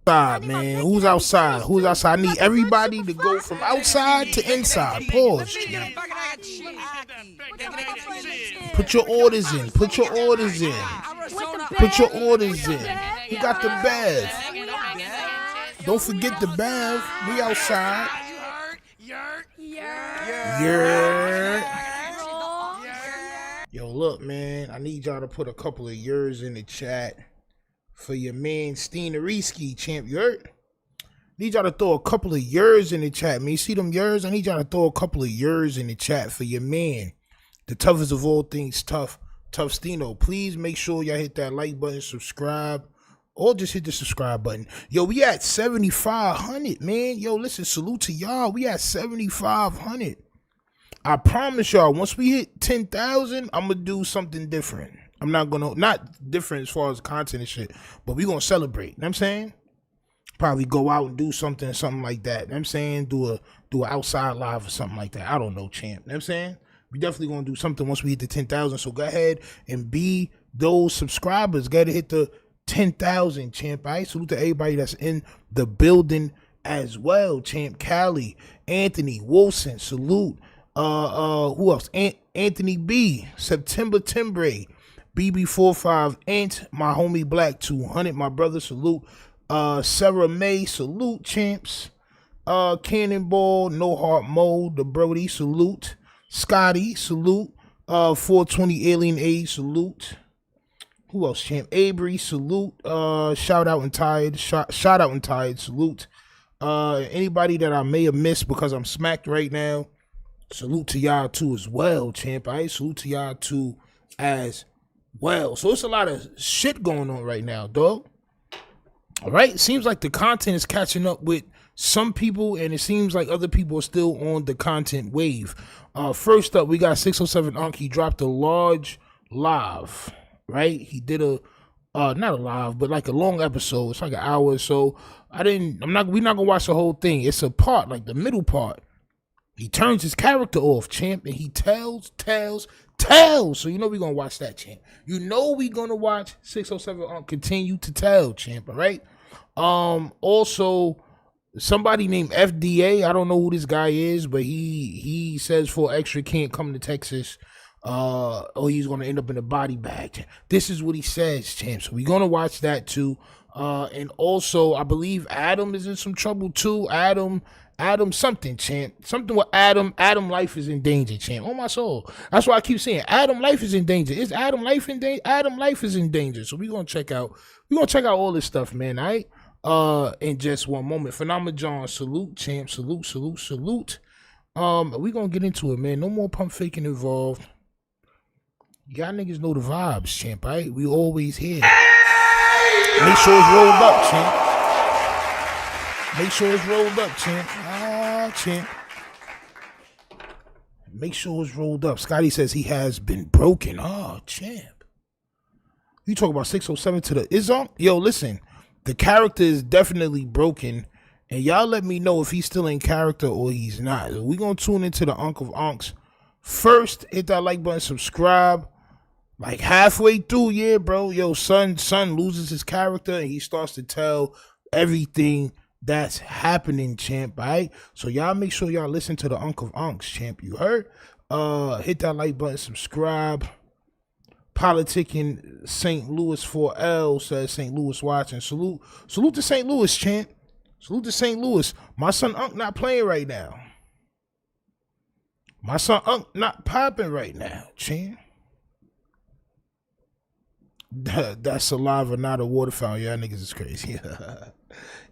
outside, man? Who's outside? Who's outside? I need everybody to go from outside to inside. Pause. Put your orders in. Put your orders in. Put your orders in. You got the bath. Don't forget the bath. We outside. Yo, look, man. I need y'all to put a couple of yours in the chat for your man Steeneriski, champ. You heard? Need y'all to throw a couple of yours in the chat, man. You see them yours? I need y'all to throw a couple of yours in the chat for your man, the toughest of all things, tough Steeno. Please make sure y'all hit that like button, subscribe, or just hit the subscribe button. Yo, we at 7,500, man. Yo, listen, salute to y'all. We at 7,500. I promise y'all, once we hit 10,000, I'm going to do something different. I'm not going to, not different as far as content and shit, but we going to celebrate. You know what I'm saying? Probably go out and do something like that. You know what I'm saying? Do an outside live or something like that. I don't know, champ. You know what I'm saying? We definitely going to do something once we hit the 10,000. So go ahead and be those subscribers. Got to hit the 10,000, champ. All right? Salute to everybody that's in the building as well, champ. Callie, Anthony, Wilson, salute. Who else? Anthony B, September Timbre, BB45, Ant, my homie Black 200, my brother, salute. Sarah May, salute, champs. Cannonball, No Heart Mode, the Brody, salute. Scotty, salute. 420 Alien Age, salute. Who else, champ? Avery, salute. Shout out and tired, shout out and tired, salute. Anybody that I may have missed because I'm smacked right now, salute to y'all too as well, champ. I salute to y'all too as well. So it's a lot of shit going on right now, dog. All right, it seems like the content is catching up with some people, and it seems like other people are still on the content wave. First up, we got 607 Unk. He dropped a large live, right? He did a not a live, but like a long episode. It's like an hour or so. We're not gonna watch the whole thing. It's a part, like the middle part. He turns his character off, champ, and he tells. So you know we're going to watch that, champ. You know we're going to watch 607 continue to tell, champ, all right? Also, somebody named FDA, I don't know who this guy is, but he says for extra can't come to Texas, or he's going to end up in a body bag. This is what he says, champ. So we're going to watch that too. And also, I believe Adam is in some trouble too. Adam something, champ. Something with Adam. Adam life is in danger, champ. On my soul. That's why I keep saying Adam life is in danger. Is Adam life in danger? Adam life is in danger. So we're gonna check out all this stuff, man. All right. In just one moment. Phenomenal John, salute, champ. Salute. We gonna get into it, man. No more pump faking involved. Y'all niggas know the vibes, champ. All right. We always here. Make sure it's rolled up, champ. Make sure it's rolled up, champ. Champ. Make sure it's rolled up. Scotty says he has been broken. Champ. You talk about 607 to the Izon? Yo, listen. The character is definitely broken. And y'all let me know if he's still in character or he's not. We're going to tune into the Unk of Unks. First, hit that like button, subscribe. Like halfway through, yeah, bro. Yo, son loses his character and he starts to tell everything that's happening, champ, all right? So y'all make sure y'all listen to the Unk of Unks, champ. You heard? Hit that like button, subscribe. Politicking St. Louis 4L says St. Louis watching. Salute to St. Louis, champ. Salute to St. Louis. My son Unk not playing right now. My son Unk not popping right now, champ. That's saliva, not a water fountain. Y'all niggas is crazy.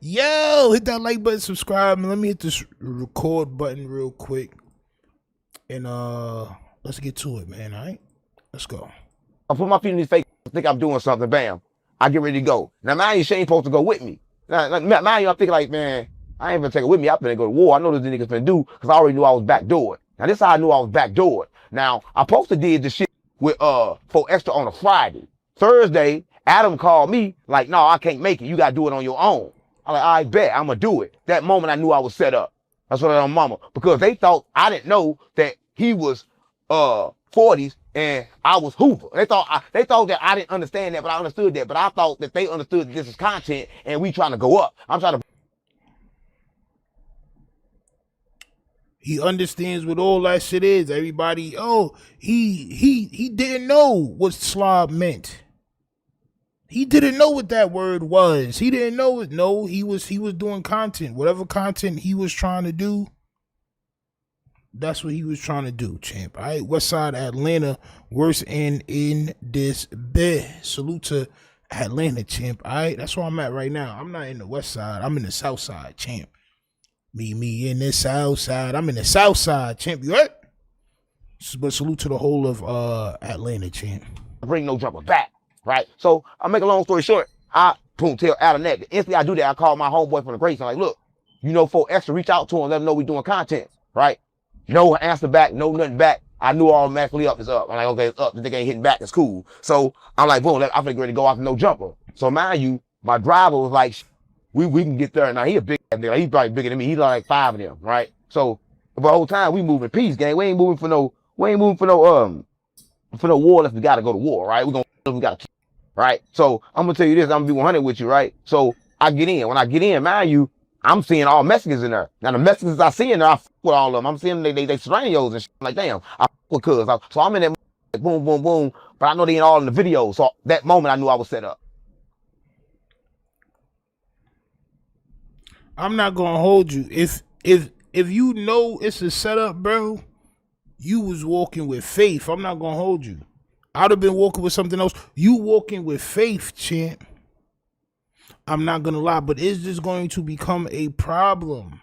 Yo, hit that like button, subscribe, and let me hit this record button real quick. And let's get to it, man. All right, let's go. I put my feet in his face, think I'm doing something. Bam, I get ready to go. Now, mind you, she ain't supposed to go with me. Now, mind you, I'm thinking like, man, I ain't gonna take it with me. I'm gonna go to war. I know this nigga's gonna do because I already knew I was backdoored. Now, this is how I knew I was backdoored. Now, I supposed to did this shit with for extra on a Friday. Thursday, Adam called me like, no, I can't make it. You gotta do it on your own. I'm like, I bet I'm gonna do it. That moment I knew I was set up. That's what I told mama. Because they thought I didn't know that he was 40s and I was Hoover. They thought that I didn't understand that, but I understood that. But I thought that they understood that this is content, and we trying to go up. I'm trying to. He understands what all that shit is. Everybody, oh, he didn't know what slob meant. He didn't know what that word was. He didn't know it. No, he was doing content. Whatever content he was trying to do, that's what he was trying to do, champ. All right, West Side Atlanta, worst in this bed. Salute to Atlanta, champ. All right, that's where I'm at right now. I'm not in the West Side. I'm in the South Side, champ. Me in the South Side. I'm in the South Side, champ. You heard? But salute to the whole of Atlanta, champ. Bring no jumper back, right? So I'll make a long story short. I boom tell out of that. Instantly I do that. I call my homeboy from the Grace. I'm like, look, you know, for extra, reach out to him, let him know we doing content, right? No answer back, no nothing back. I knew automatically up is up. I'm like, okay, it's up. The nigga ain't hitting back. It's cool. So I'm like, boom, I'm finna ready to go off no jumper. So mind you, my driver was like, we can get there. Now he a big nigga. He's probably bigger than me. He's like 5 of them, right? So the whole time we moving peace, gang. We ain't moving for no war unless we gotta go to war, right? We gotta keep, right? So I'm gonna tell you this, I'm gonna be 100 with you, right? So I get in. When I get in, mind you, I'm seeing all Mexicans in there. Now the Mexicans I see in there, I fuck with all of them. I'm seeing them, they strangers and shit. I'm like, damn, I fuck with cuz. So I'm in that boom, boom, boom. But I know they ain't all in the video. So that moment I knew I was set up. I'm not gonna hold you. If you know it's a setup, bro, you was walking with faith. I'm not gonna hold you. I'd have been walking with something else. You walking with faith, champ. I'm not gonna lie, but is this going to become a problem?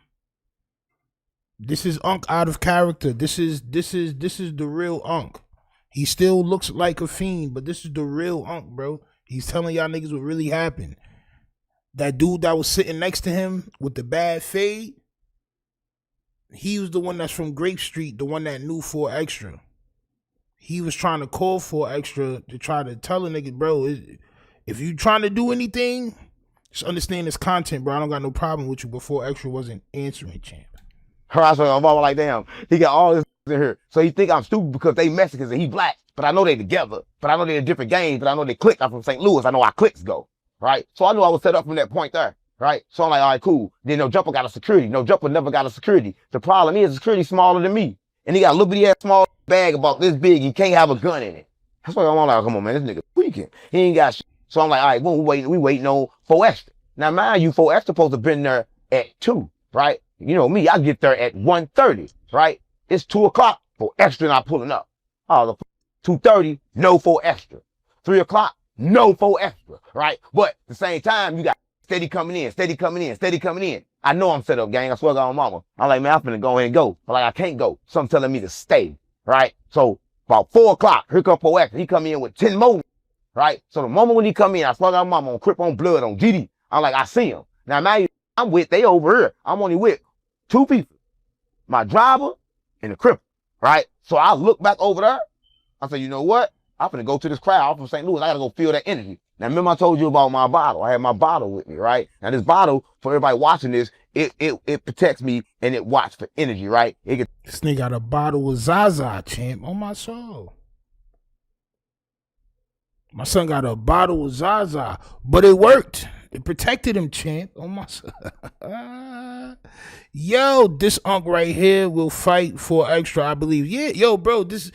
This is Unc out of character. This is the real Unc. He still looks like a fiend, but this is the real Unc, bro. He's telling y'all niggas what really happened. That dude that was sitting next to him with the bad fade, he was the one that's from Grape Street, the one that knew 4XTRA. He was trying to call 4XTRA to try to tell a nigga, bro, if you trying to do anything, just understand this content, bro. I don't got no problem with you, but 4XTRA wasn't answering, champ. Her, so I'm like, damn, he got all this in here. So he think I'm stupid because they Mexicans and he black, but I know they together. But I know they're different games, but I know they click. I'm from St. Louis. I know how clicks go. Right? So I knew I was set up from that point there, right? So I'm like, all right, cool. Then No Jumper got a security. No Jumper never got a security. The problem is the security smaller than me. And he got a little bitty ass small bag about this big. He can't have a gun in it. That's why I'm like, come on, man, this nigga tweaking. He ain't got shit. So I'm like, all right, boom, we waiting on 4XTRA. Now, mind you, 4XTRA supposed to have been there at 2, right? You know me, I get there at 1:30, right? It's 2 o'clock, 4XTRA not pulling up. Oh, the 2:30, no 4XTRA. 3 o'clock, no 4XTRA, right? But at the same time, you got steady coming in, steady coming in, steady coming in. I know I'm set up, gang. I swear to God, mama. I'm like, man, I'm finna go ahead and go. But like, I can't go. Something telling me to stay, right? So about 4 o'clock, here come 4XTRA. He come in with 10 more, right? So the moment when he come in, I swear to God, mama, on Crip, on Blood, on GD. I'm like, I see him. Now, I'm with, they over here. I'm only with 2 people. My driver and the Crip, right? So I look back over there. I say, you know what? I'm finna go to this crowd. I'm from St. Louis. I gotta go feel that energy. Now, remember I told you about my bottle. I had my bottle with me, right? Now, this bottle, for everybody watching this, it protects me and it watch for energy, right? This nigga got a bottle of Zaza, champ, on my soul. My son got a bottle of Zaza, but it worked. It protected him, champ. Oh my son. Yo, this Unc right here will fight for extra, I believe. Yeah, yo, bro, this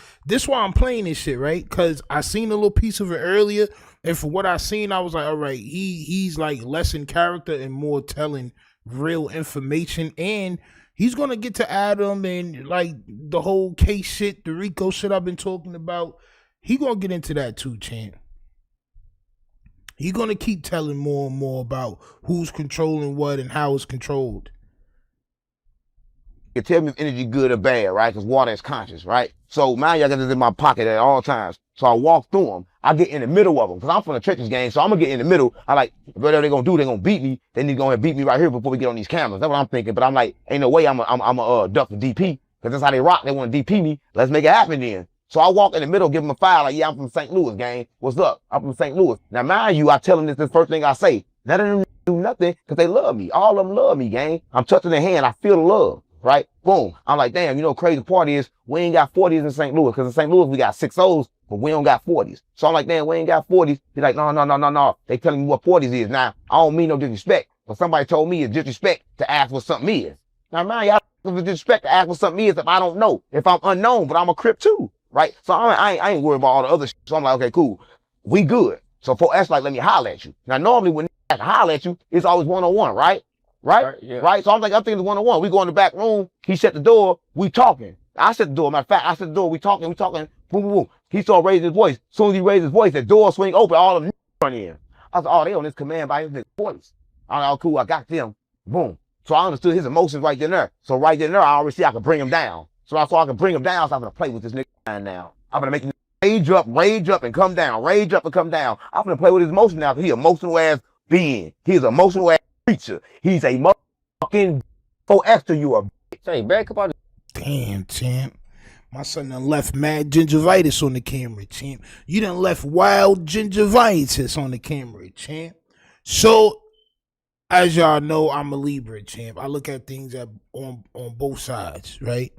why I'm playing this shit, right? Because I seen a little piece of it earlier, and for what I seen, I was like, all right, he's like less in character and more telling real information, and he's gonna get to Adam and like the whole case shit, the Rico shit I've been talking about. He gonna get into that too, champ. He's going to keep telling more and more about who's controlling what and how it's controlled. You can tell me if energy good or bad, right? Because water is conscious, right? So, man, I got this in my pocket at all times. So I walk through them. I get in the middle of them because I'm from the trenches game. So I'm going to get in the middle. I like, whatever they're going to do, they're going to beat me. They need to go and beat me right here before we get on these cameras. That's what I'm thinking. But I'm like, ain't no way I'm a duck for DP because that's how they rock. They want to DP me. Let's make it happen then. So I walk in the middle, give them a file, like, yeah, I'm from St. Louis, gang. What's up? I'm from St. Louis. Now, mind you, I tell them this first thing I say. None of them do nothing because they love me. All of them love me, gang. I'm touching their hand. I feel the love. right? Boom. I'm like, damn, you know, crazy part is we ain't got 40s in St. Louis, because in St. Louis we got 6-0s, but we don't got 40s. So I'm like, damn, we ain't got 40s. He's like, no. They telling me what 40s is. Now, I don't mean no disrespect, but somebody told me it's disrespect to ask what something is. Now, man, y'all it's disrespect to ask what something is if I don't know, if I'm unknown, but I'm a Crip too, right? So I ain't worried about all the other shit. So I'm like, okay, cool. We good. So for us, like, let me holler at you. Now, normally when I holler at you, it's always one-on-one, right? Right? Yeah. Right? So I'm thinking it's one-on-one. We go in the back room. He shut the door. We talking. I shut the door. Matter of fact, I shut the door. We talking. Boom, boom, boom. He started raising his voice. As soon as he raised his voice, the door swing open. All of them run in. I said, oh, they on this command by his voice. I'm like, oh, cool. I got them. Boom. So I understood his emotions right then and there. So right then and there, I already see I could bring him down. So I saw I could bring him down. So I'm going to play with this nigga now. I'm going to make him rage up and come down. Rage up and come down. I'm going to play with his emotions now. He's an emotional ass being. He's an emotional ass creature. He's a motherfucking for extra you a bitch. Say, back up on. Damn, champ. My son done left mad gingivitis on the camera, champ. You done left wild gingivitis on the camera, champ. So, as y'all know, I'm a Libra, champ. I look at things on both sides, right?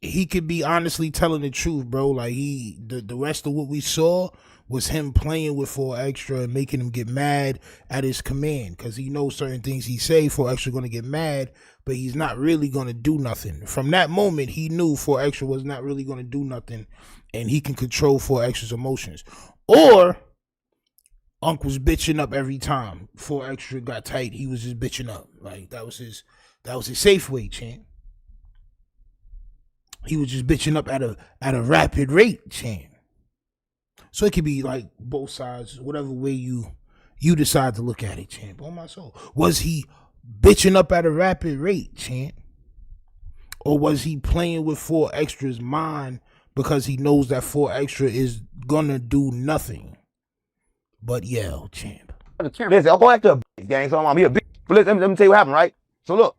He could be honestly telling the truth, bro. Like the rest of what we saw was him playing with 4XTRA and making him get mad at his command, because he knows certain things he say 4XTRA gonna get mad, but he's not really gonna do nothing. From that moment, he knew 4XTRA was not really gonna do nothing, and he can control 4XTRA's emotions. Or Unc was bitching up every time 4XTRA got tight. He was just bitching up. Like that was his safe way, champ. He was just bitching up at a rapid rate, champ. So it could be like both sides, whatever way you decide to look at it, champ. On my soul. Was he bitching up at a rapid rate, champ? Or was he playing with 4XTRA's mind because he knows that 4XTRA is gonna do nothing but yell, champ? Listen, I'm going after a bitch, gang. So I'm here, bitch. But let me tell you what happened, right? So look.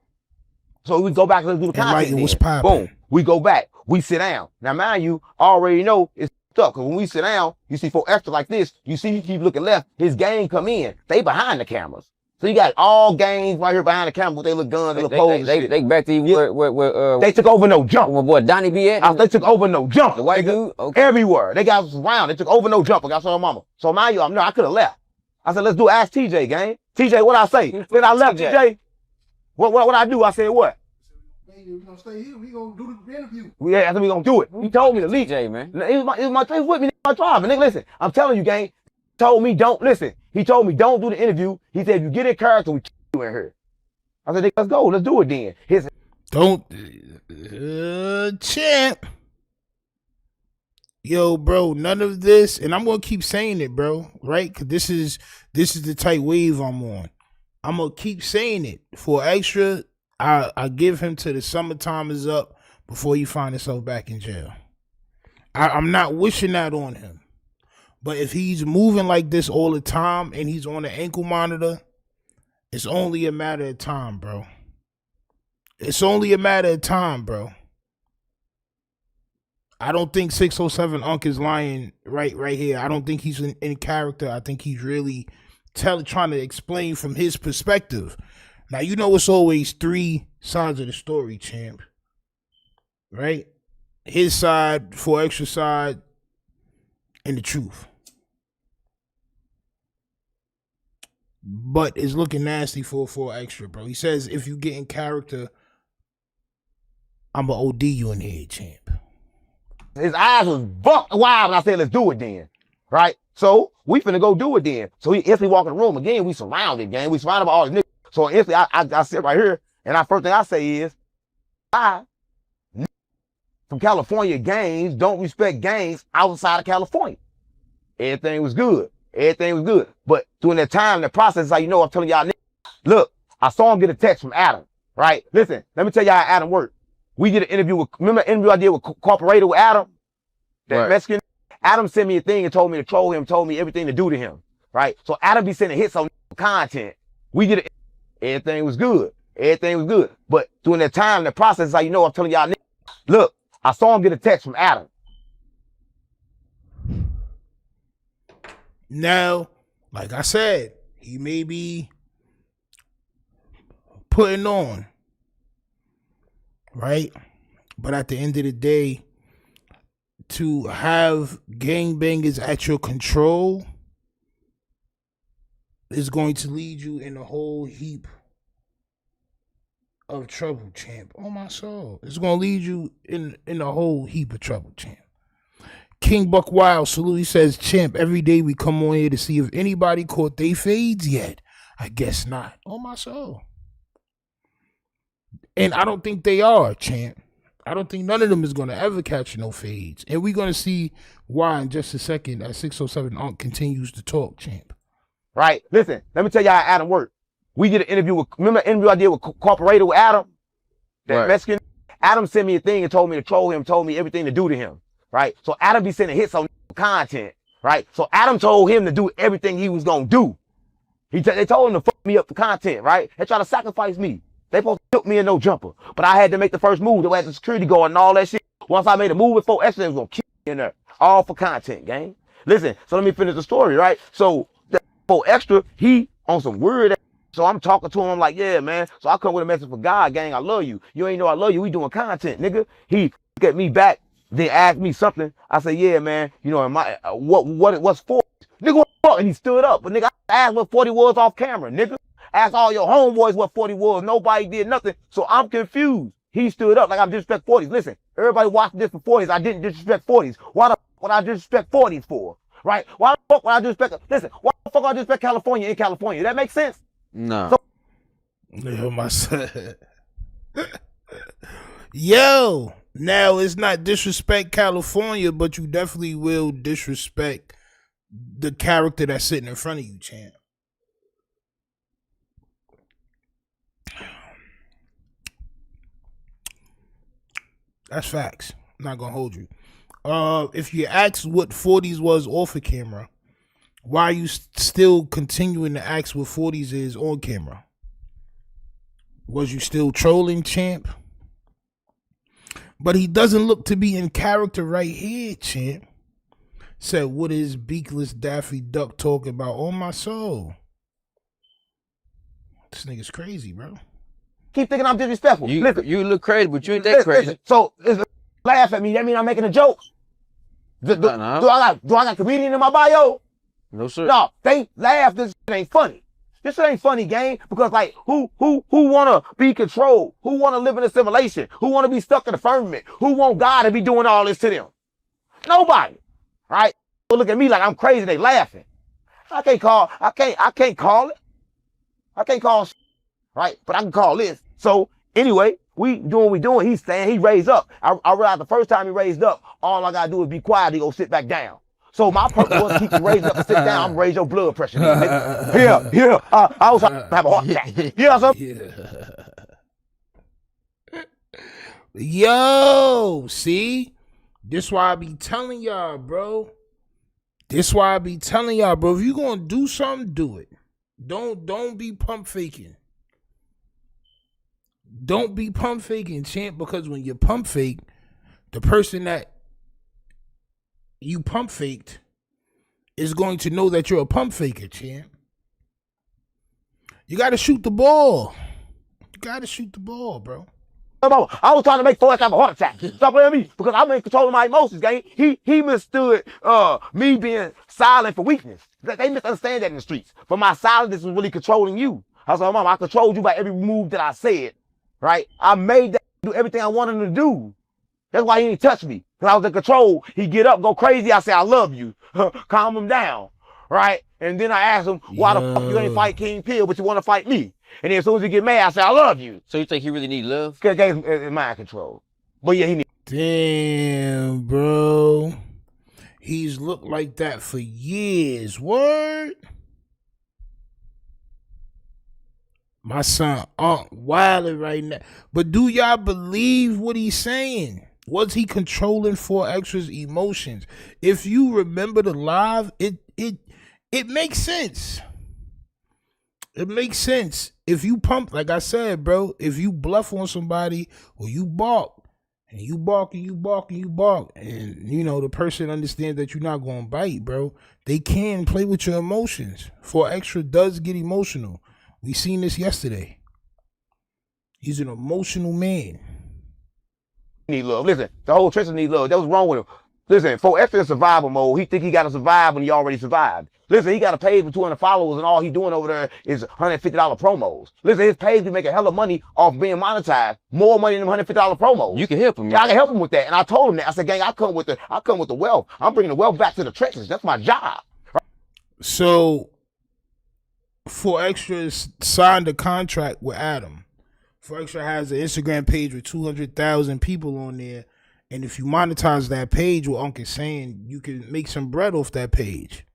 So we go back and let's do the content. What's poppin'? Boom. We go back. We sit down. Now, mind you, I already know it's up. Because when we sit down, you see 4XTRA like this. You see he keep looking left. His gang come in. They behind the cameras. So you got all gangs right here behind the camera with their little guns, their little poles. They back to where they took over no jump. Where boy Donnie be at? They took over no jump. The white dude? Okay. Everywhere. They got us around. They took over no jump. I got some mama. So mind you, I could have left. I said, let's do Ask TJ, gang. TJ, what I say? Then I left TJ. What I do? I said what? We're gonna stay here. We gonna do the interview. Yeah, I said we gonna do it. He told me to leave. TJ, man. It was with me, my drive. And nigga, listen, I'm telling you, gang. He told me don't do the interview. He said, if you get in character, we kill you in here. I said, let's go. Let's do it then. Champ. Yo, bro, none of this, and I'm gonna keep saying it, bro, right? Because this is the type wave I'm on. I'm gonna keep saying it. 4XTRA, I give him to the summertime is up before you find yourself back in jail. I'm not wishing that on him. But if he's moving like this all the time and he's on the ankle monitor, it's only a matter of time, bro. It's only a matter of time, bro. I don't think 607 Unc is lying right here. I don't think he's in character. I think he's really trying to explain from his perspective. Now, you know it's always three sides of the story, champ. Right? His side, 4XTRA side, and the truth. But it's looking nasty for 4XTRA, bro. He says, if you get in character, I'm going to OD you in here, champ. His eyes was buck wild when I said, let's do it then. Right? So, we finna go do it then. So, he instantly walk in the room. Again, we surrounded, gang. We surrounded by all the niggas. So, instantly, I sit right here, and the first thing I say is, from California gangs don't respect gangs outside of California. Everything was good. But during that time, the process is how you know I'm telling y'all, look, I saw him get a text from Adam, right? Listen, let me tell y'all how Adam worked. We did an interview with, remember the interview I did with Corporator with Adam? That right. Mexican? Adam sent me a thing and told me to troll him, told me everything to do to him, right? So Adam be sending hits on content. We did it. Everything was good. But during that time, the process is how you know I'm telling y'all, look, I saw him get a text from Adam. Now, like I said, he may be putting on. right? But at the end of the day, to have gangbangers at your control is going to lead you in a whole heap of trouble, champ. Oh my soul. It's gonna lead you in a whole heap of trouble, champ. King Buck Wild salute. He says, champ, every day we come on here to see if anybody caught they fades yet. I guess not. Oh my soul. And I don't think they are, champ. I don't think none of them is gonna ever catch no fades. And we're gonna see why in just a second as 607 Unc continues to talk, champ. Right? Listen, let me tell you how Adam worked. We did an interview with, remember the interview I did with Corporator with Adam? That Right. Mexican? Adam sent me a thing and told me to troll him, told me everything to do to him. Right? So Adam be sending hits on content. Right? So Adam told him to do everything he was gonna do. They told him to fuck me up for content, right? They try to sacrifice me. They supposed to hook me in no jumper. But I had to make the first move. They had the security guard and all that shit. Once I made a move with 4X, they was gonna kill me in there. All for content, gang. Listen, so let me finish the story, right? So that 4Extra, he on some weird ass. So I'm talking to him, I'm like, yeah, man. So I come with a message for God, gang, I love you. You ain't know I love you, we doing content, nigga. He look at me back, then asked me something. I said, yeah, man, you know, what's 40? Nigga, what the fuck? And he stood up. But nigga, I asked what 40 was off camera, nigga. Asked all your homeboys what 40 was. Nobody did nothing. So I'm confused. He stood up like I'm disrespect 40s. Listen, everybody watching this for 40s. I didn't disrespect 40s. Why the fuck would I disrespect 40s for? Right? Why the fuck would I disrespect? Listen, why the fuck would I disrespect California in California? That makes sense? No. So, Yo, my son. Yo, now it's not disrespect California, but you definitely will disrespect the character that's sitting in front of you, champ. That's facts. I'm not gonna hold you. If you ask what 40s was off of camera, why are you still continuing to ask what 40s is on camera? Was you still trolling, champ? But he doesn't look to be in character right here, champ. Said, what is beakless Daffy Duck talking about? On my soul. This nigga's crazy, bro. keep thinking I'm disrespectful. Listen, You look crazy, but you ain't that crazy. listen, so laugh at me. That mean I'm making a joke? Do I got comedian in my bio? No, sir. No, they laugh. This shit ain't funny. This shit ain't funny, gang. Because like, who wanna be controlled? Who wanna live in a simulation? Who wanna be stuck in the firmament? Who want God to be doing all this to them? Nobody, right? So look at me like I'm crazy. They laughing. I can't call it. I can't call shit, right? But I can call this. So anyway, we doing what we doing. He's saying he raised up. I realized the first time he raised up, all I gotta do is be quiet. He go sit back down. So my purpose was to keep you raised up and sit down. I'm raise your blood pressure. Yeah. I was have a heart attack. Yeah, so. Yo, see? This why I be telling y'all, bro. This why I be telling y'all, bro. If you gonna do something, do it. Don't be pump faking. Don't be pump faking, champ, because when you pump fake, the person that you pump faked is going to know that you're a pump faker, champ. You gotta shoot the ball. You gotta shoot the ball, bro. I was trying to make Forrest have a heart attack. Stop playing me because I'm in control of my emotions, gang. He mistood me being silent for weakness. They misunderstand that in the streets. But my silence was really controlling you. I was like, Mama, I controlled you by every move that I said. Right? I made that do everything I wanted him to do. That's why he didn't touch me. Because I was in control. He get up, go crazy. I say, I love you. Calm him down. Right? And then I asked him, why the fuck you ain't fight King Pill, but you want to fight me? And then as soon as he get mad, I say, I love you. So you think he really need love? Because it's mind control. But yeah, he need. Damn, bro. He's looked like that for years. Word? My son wilding right now. But do y'all believe what he's saying? Was he controlling 4Xtra's emotions? If you remember the live, it makes sense. It makes sense. If you pump, like I said, bro, if you bluff on somebody or you bark, and you bark and you bark and you bark, and you know the person understands that you're not going to bite, bro, they can play with your emotions. 4Xtra does get emotional. We seen this yesterday. He's an emotional man. need love. Listen, the whole trenches need love. That was wrong with him. Listen, for extra in survival mode, he think he got to survive when he already survived. Listen, he got a page with 200 followers and all he doing over there is $150 promos. Listen, his page be making hella money off being monetized. More money than $150 promos. You can help him. Yeah, I can help him with that. And I told him that. I said, gang, I come with the wealth. I'm bringing the wealth back to the trenches. That's my job. So, For Extra signed a contract with Adam. For Extra has an Instagram page with 200,000 people on there. And if you monetize that page, what Unc is saying, you can make some bread off that page.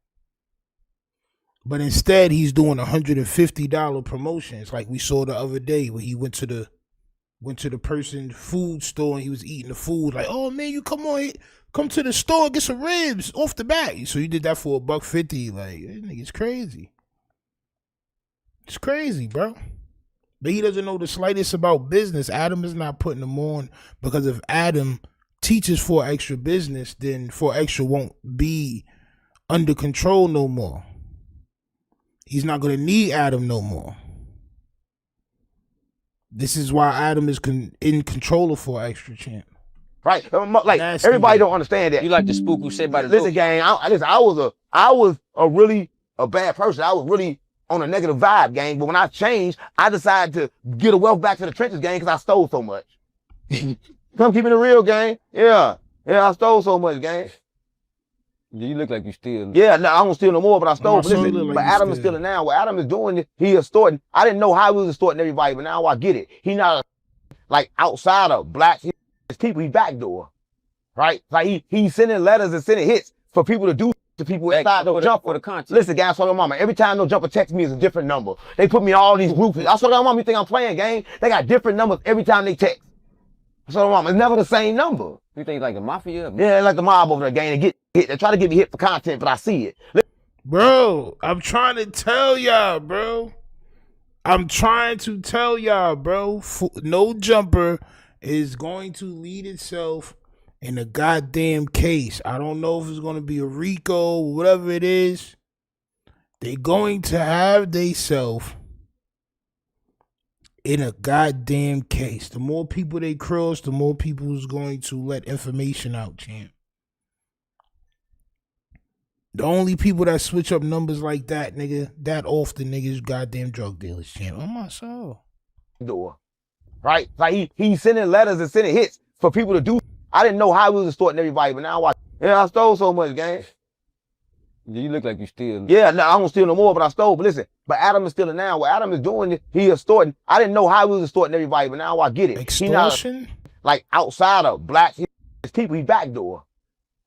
But instead, he's doing $150 promotions, like we saw the other day when he went to the person's food store and he was eating the food. Like, oh man, you come to the store, get some ribs off the bat. So you did that for $150. Like, this nigga's crazy. It's crazy, bro. But he doesn't know the slightest about business. Adam is not putting him on because if Adam teaches For Extra business, then For Extra won't be under control no more. He's not going to need Adam no more. This is why Adam is in control of For Extra, champ. Right? Like, Nasty, everybody man. don't understand that. You like the spook who said by the Listen, door. gang, I was a really a bad person. I was really on a negative vibe, gang. But when I changed, I decided to get a wealth back to the trenches, gang, because I stole so much. Come keeping it real, gang. Yeah, I stole so much, gang. You look like you steal. Yeah, no, I don't steal no more, but I stole. But, son listen, look like but he Adam is steal. stealing now. What Adam is doing, he extorting. I didn't know how he was extorting everybody, but now I get it. He not like outside of blacks, his people. He backdoor, right? Like he's sending letters and sending hits for people to do to people inside no jumper. For the content. Listen, guys, I swear to mama, every time no jumper text me is a different number. They put me in all these groups. I swear to mama, you think I'm playing, gang? They got different numbers every time they text. I swear to mama, it's never the same number. You think like the mafia? Yeah, like the mob over there, gang. They get hit. They try to get me hit for content, but I see it. Bro, I'm trying to tell y'all, bro. No jumper is going to lead itself in a goddamn case. I don't know if it's going to be a RICO, whatever it is. They're going to have theyself in a goddamn case. The more people they cross, the more people is going to let information out, champ. The only people that switch up numbers like that, nigga, that often, niggas, goddamn drug dealers, champ. On my soul. Door, right? Like he's sending letters and sending hits for people to do. I didn't know how he was extorting everybody, but now I stole so much, gang. You look like you steal. Yeah, no, I don't steal no more, but I stole. But listen, but Adam is stealing now. What Adam is doing, he extorting. I didn't know how he was extorting everybody, but now I get it. Extortion? He not, like outside of blacks, his people, he backdoor,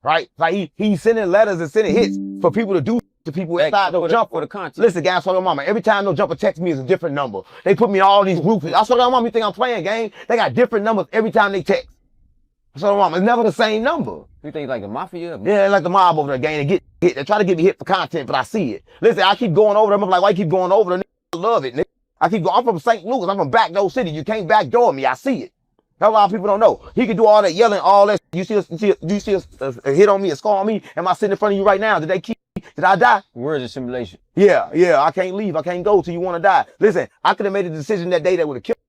right? Like he's sending letters and sending hits for people to do to people inside no jumper. For the content. Listen, guys, I swear to mama, every time no jumper text me is a different number. They put me in all these groups. I swear to mama, you think I'm playing, gang? They got different numbers every time they text. I swear to mama, it's never the same number. You think like the mafia? Yeah, like the mob over there, gang. They get hit. They try to get me hit for content, but I see it. Listen, I keep going over them. I'm like, why you keep going over them? I love it, nigga. I keep going. I'm from St. Louis. I'm from Backdoor City. You can't backdoor me. I see it. That's a lot of people don't know. He can do all that yelling, all that. You see us hit on me, a scar on me. Am I sitting in front of you right now? Did they keep me? Did I die? Where's the simulation? Yeah. I can't leave. I can't go till you want to die. Listen, I could have made a decision that day that would have killed me.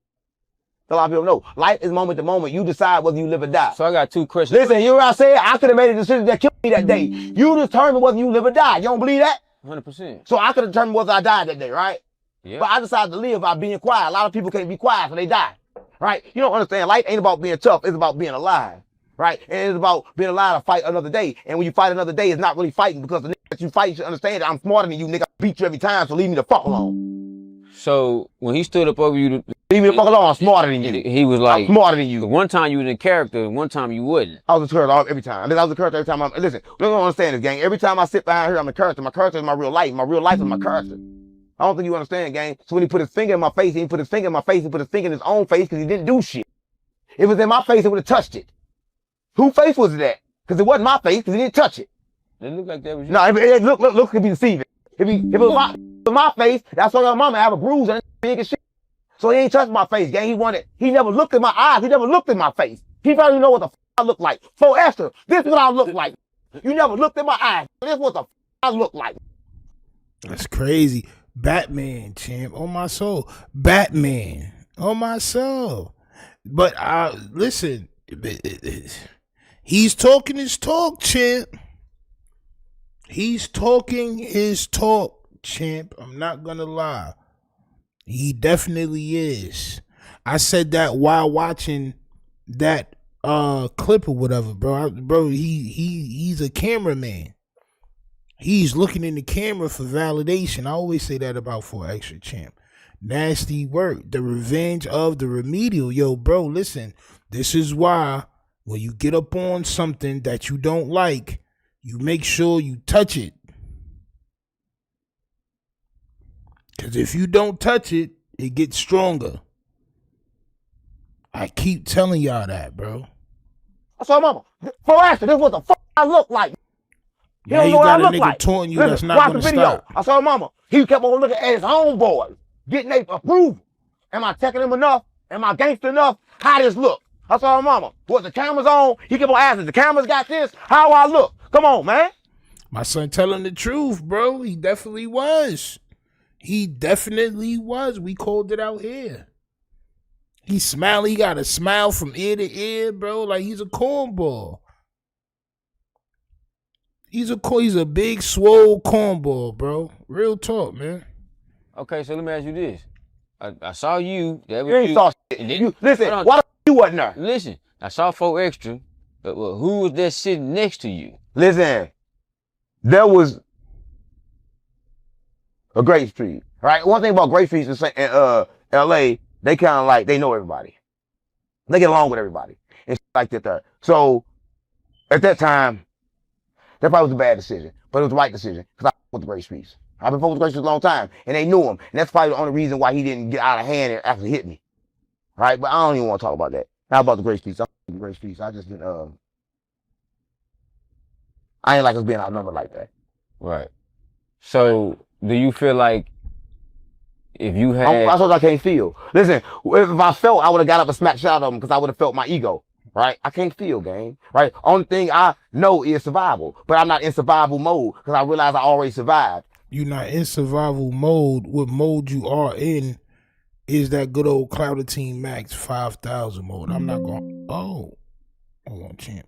A lot of people know. Life is moment to moment. You decide whether you live or die. So I got two questions. Listen, you know what I said? I could have made a decision that killed me that day. You determine whether you live or die. You don't believe that? 100%. So I could have determined whether I died that day, right? Yeah. But I decided to live by being quiet. A lot of people can't be quiet, so they die. Right? You don't understand. Life ain't about being tough. It's about being alive. Right? And it's about being alive to fight another day. And when you fight another day, it's not really fighting because the nigga that you fight, you should understand that I'm smarter than you, nigga. I beat you every time, so leave me the fuck alone. So when he stood up over you, Leave me the fuck alone. I'm smarter than you. he was like, I'm smarter than the you. one time you was in character, and one time you wouldn't. I was a character every time. I was a character every time. Listen, you don't understand this, gang. Every time I sit behind here, I'm a character. My character is my real life. My real life is my character. I don't think you understand, gang. So when he put his finger in my face, he put his finger in my face, he put his finger in his own face because he didn't do shit. If it was in my face, it would have touched it. Whose face was it at? Because it wasn't my face because he didn't touch it. It looked like that was you. No, look could be deceiving. If it was my face, that's why my mama have a bruise and it's big as shit. So he ain't touched my face, gang. He never looked at my eyes. He never looked at my face. He probably know what the f I look like. For Esther, this is what I look like. You never looked at my eyes. This is what the f I look like. That's crazy. Batman, champ. On my soul. Batman. On my soul. But listen, He's talking his talk, champ. He's talking his talk, champ. I'm not gonna lie. He definitely is. I said that while watching that clip or whatever, bro. He's a cameraman. He's looking in the camera for validation. I always say that about 4Extra, champ. Nasty work. The revenge of the remedial. Yo, bro, listen. This is why when you get up on something that you don't like, you make sure you touch it. Because if you don't touch it, it gets stronger. I keep telling y'all that, bro. I saw mama. For Asher, this is what the fuck I look like. You Now don't you know what I got a look nigga like. taunting you Listen, that's not watch going the to video. stop. I saw mama. He kept on looking at his homeboys, getting their approval. Am I checking him enough? Am I gangster enough? How this look? I saw mama. Was the cameras on? He kept on asking, the cameras got this? How I look? Come on, man. My son telling the truth, bro. He definitely was. He definitely was. We called it out here. He smiled. He got a smile from ear to ear, bro. Like he's a cornball. He's a big swole cornball, bro. Real talk, man. Okay, so let me ask you this. I saw you. That was You ain't saw shit. And then, You, listen, hold on. why the you wasn't there? Listen, I saw 4Extra, but who was that sitting next to you? Listen, there was a Great Street, right? One thing about Great Street in LA, they kind of like, they know everybody. They get along with everybody and shit like that there. So at that time, that probably was a bad decision, but it was the right decision because I with the Great Streets. I've been with the Great Streets a long time and they knew him. And that's probably the only reason why he didn't get out of hand and actually hit me. Right? But I don't even want to talk about that. Not about the Great Streets. I'm the Great Streets. I just been, I ain't like us being outnumbered like that. Right. So, do you feel like if you had... That's what I can't feel. Listen, if I felt, I would have got up and smacked shit out of him because I would have felt my ego. Right? I can't feel, gang. Right? Only thing I know is survival. But I'm not in survival mode because I realize I already survived. You're not in survival mode. What mode you are in is that good old Clouder Team Max 5,000 mode. I'm not going... Oh. Hold on, champ.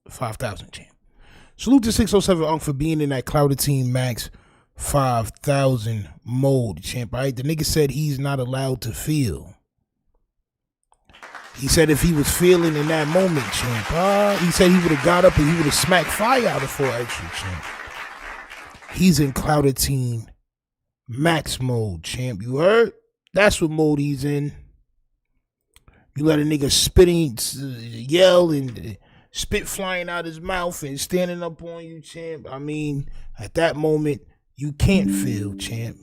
5,000, champ. Salute to 607 Unc for being in that Clouder Team Max 5,000 mode, champ. All right? The nigga said he's not allowed to feel. He said if he was feeling in that moment, champ, he said he would have got up and he would have smacked fire out of 4Extra, champ. He's in Clouder Team Max mode, champ. You heard? That's what mode he's in. You let a nigga spitting, yell and spit flying out his mouth and standing up on you, champ. I mean, at that moment, you can't feel, champ.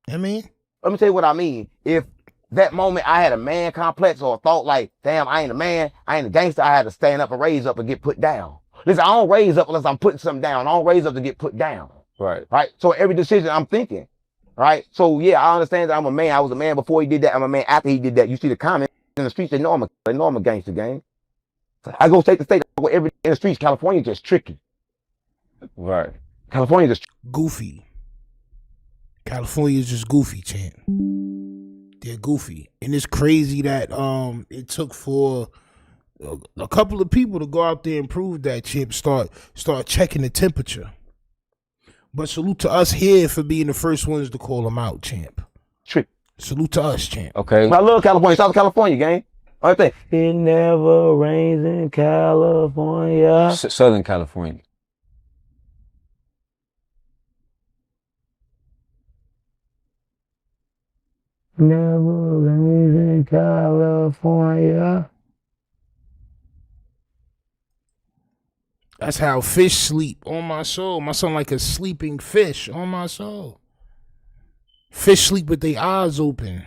I mean? Let me tell you what I mean. If that moment I had a man complex or thought like, damn, I ain't a man, I ain't a gangster, I had to stand up and raise up and get put down. Listen, I don't raise up unless I'm putting something down. I don't raise up to get put down. Right. Right? So every decision I'm thinking. Right? So yeah, I understand that I'm a man. I was a man before he did that. I'm a man after he did that. You see the comments in the streets, they know I'm a gangster, gang. I go state to state, I go every day in the streets. California just tricky. Right. California just goofy. California's just goofy, champ. They're goofy. And it's crazy that it took for a couple of people to go out there and prove that, champ, start checking the temperature. But salute to us here for being the first ones to call them out, champ. tricky. Salute to us, champ. Okay. I love California. South California, gang. All right, it never rains in California. Southern California. Never rains in California. That's how fish sleep on my soul. My son like a sleeping fish on my soul. Fish sleep with their eyes open.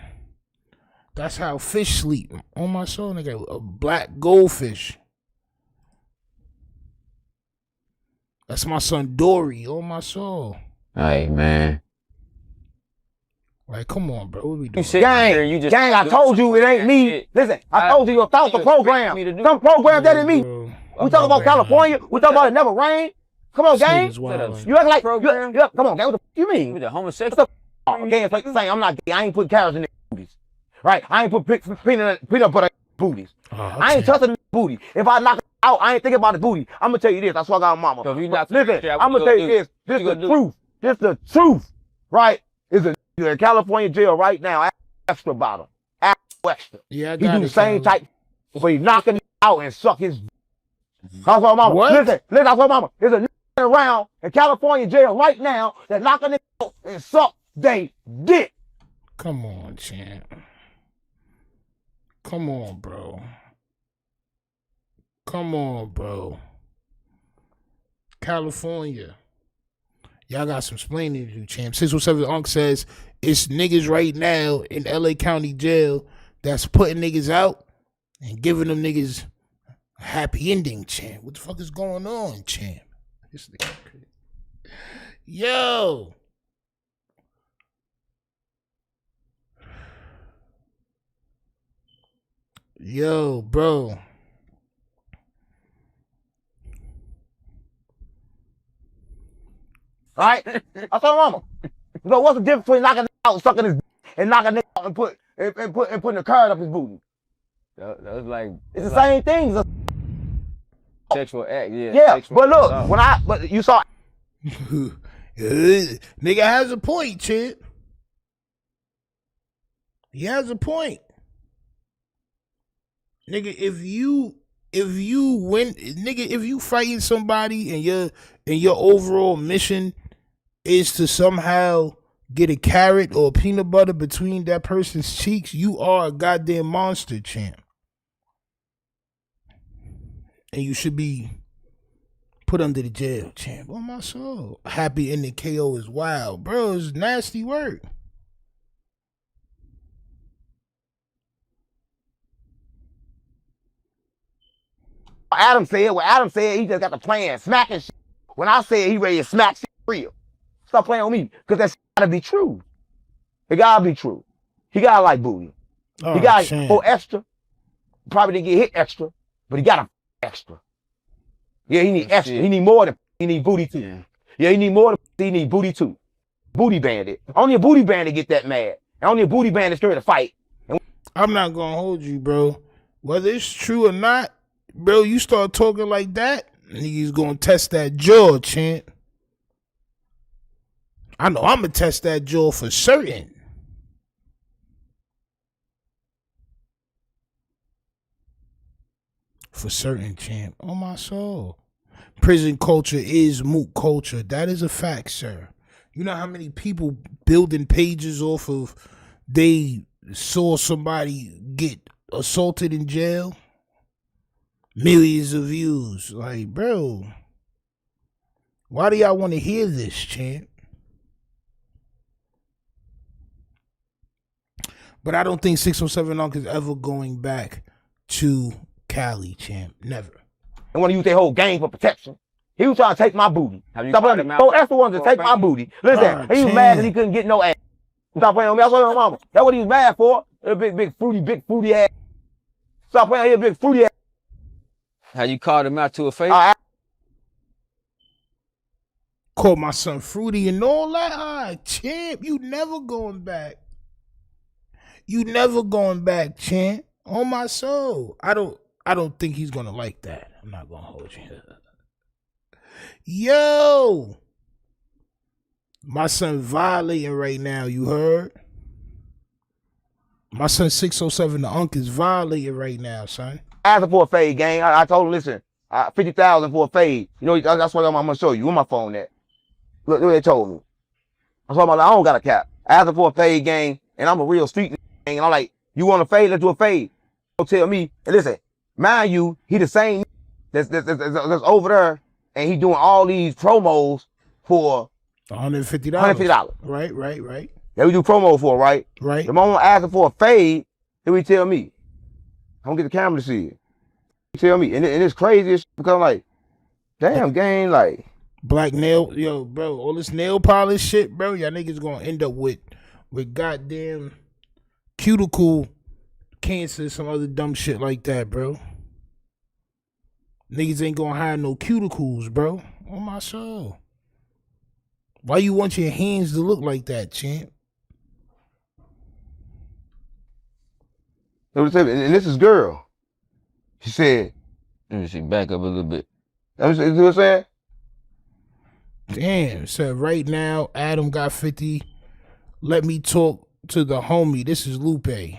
That's how fish sleep on my soul. Nigga, a black goldfish. That's my son Dory on my soul. Hey, man. Like, come on, bro. What we doing? Gang, I told you it ain't me. Listen, I told you your thoughts are programmed. Some programs that ain't me. Bro. We talk about California. We talk about it never rain. Come on, gang. Niggas wild. You act like Program? you come on, gang. What the you mean? With the homosexual. Gang, it's like the same. I'm not gay. I ain't putting carrots in their booties. Right? I ain't put peanut butter in booties. I ain't touching booty. If I knock it out, I ain't thinking about the booty. I'm gonna tell you this. I swear to God, mama. So if you not listen, I'm gonna tell you this. This the truth. This the truth, right? Is a nigga in California jail right now. Extra bottom. Extra. Yeah, I he got do it, the same Kelly. type, but he knocking it out and suck his. I swear, mama. What? Listen. I swear, mama. There's a nigga around in California jail right now that knocking it out and suck they dick. Come on, champ. Come on, bro. Come on, bro. California. Y'all got some explaining to do, champ. 607 Unc says it's niggas right now in LA County jail that's putting niggas out and giving them niggas a happy ending, champ. What the fuck is going on, champ? This nigga crazy. Yo. Yo, bro. All right? I told mama. So what's the difference between knocking it out, sucking his and knocking it out and putting the card up his booty? That was like It's the same thing. It's a sexual act, yeah. yeah, but look, but you saw nigga has a point, champ. He has a point. Nigga, if you win, nigga, if you fighting somebody and your overall mission is to somehow get a carrot or peanut butter between that person's cheeks, you are a goddamn monster, champ. And you should be put under the jail, champ. Oh my soul. Happy ending KO is wild. Bro, it's nasty work. Adam said, he just got the plan, smacking shit. When I said he ready to smack shit real. Stop playing with me, because that shit gotta be true. It gotta be true. He gotta like booty. Oh, he got champ. go extra. Probably didn't get hit extra, but he got a extra. Yeah, he need extra. He need more than he need booty too. Yeah, he need more than he need booty too. Booty bandit. Only a booty bandit get that mad. And only a booty bandit scared to fight. I'm not gonna hold you, bro. Whether it's true or not, bro, you start talking like that, niggas gonna test that jaw, champ. I know I'm gonna test that jaw for certain. For certain, champ. Oh my soul. Prison culture is moot culture. That is a fact, sir. You know how many people building pages off of they saw somebody get assaulted in jail? Millions of views. Like, bro, why do y'all want to hear this, champ? But I don't think 607 Unc is ever going back to Cali, champ. Never. And want to use their whole gang for protection. He was trying to take my booty. Stop playing. So that's the one to take my booty. Listen, he was mad because he couldn't get no ass. Stop playing with me. I saw my mama. That's what he was mad for. A big fruity ass. Stop playing here, big fruity ass. How you called him out to a face? Called my son fruity and all that. Ah, champ, you never going back. You never going back, champ. On my soul. I don't think he's gonna like that. I'm not gonna hold you. Yo, my son violating right now. You heard? My son 607 the Unc is violating right now, son. Asking for a fade, gang. I told him, listen, 50,000 for a fade. You know, that's what I'm gonna show you. Where my phone at? Look what they told me. I told him, I don't got a cap. Asking for a fade, gang, and I'm a real street gang. And I'm like, you want a fade? Let's do a fade. Don't tell me. And listen, mind you, he the same that's over there, and he doing all these promos for $150. $150. Right. Yeah, we do promo for, right? Right. The moment I'm asking for a fade, then we tell me. I don't get the camera to see it. You tell me. And it's crazy as shit because I'm like, damn, gang, like. Black nail, yo, bro, all this nail polish shit, bro, y'all niggas gonna end up with goddamn cuticle cancer, some other dumb shit like that, bro. Niggas ain't gonna hide no cuticles, bro. On my soul. Why you want your hands to look like that, champ? And this is girl. She said, Let me see. Back up a little bit. That's what I'm saying? Damn. So right now, Adam got 50. Let me talk to the homie. This is Lupe.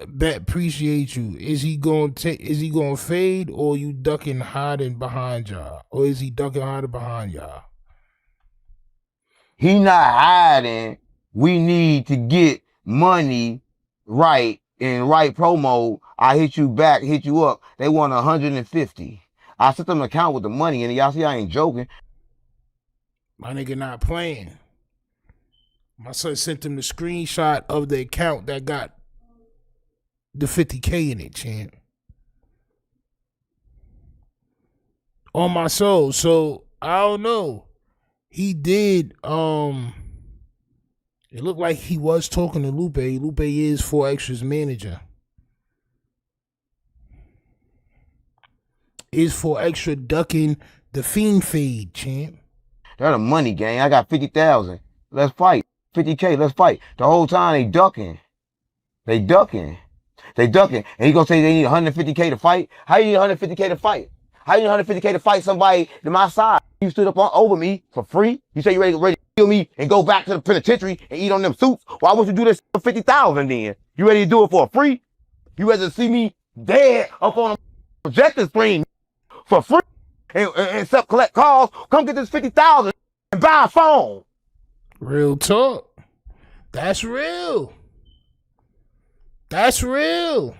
Bet appreciate you. Is he going to fade, or you ducking hiding behind y'all? Or is he ducking hiding behind y'all? He not hiding. We need to get money right in right promo. I hit you back, hit you up. They want 150. I sent them an account with the money in it. Y'all see I ain't joking. My nigga not playing. My son sent him the screenshot of the account that got the 50K in it, champ. On my soul. So I don't know. He did it looked like he was talking to Lupe. Lupe is 4Xtra's manager. Is 4Xtra ducking the fiend fade, champ? That's a money game. I got 50,000. Let's fight. 50K, let's fight. The whole time they ducking. They ducking. And he gonna say they need 150K to fight? How you need 150K to fight? How you need 150K to fight somebody to my side? You stood up over me for free. You say you ready to kill me and go back to the penitentiary and eat on them suits? Why would you do this for 50,000 then? You ready to do it for free? You ready to see me dead up on a projector screen for free and collect calls? Come get this 50,000 and buy a phone. Real talk. That's real. That's real.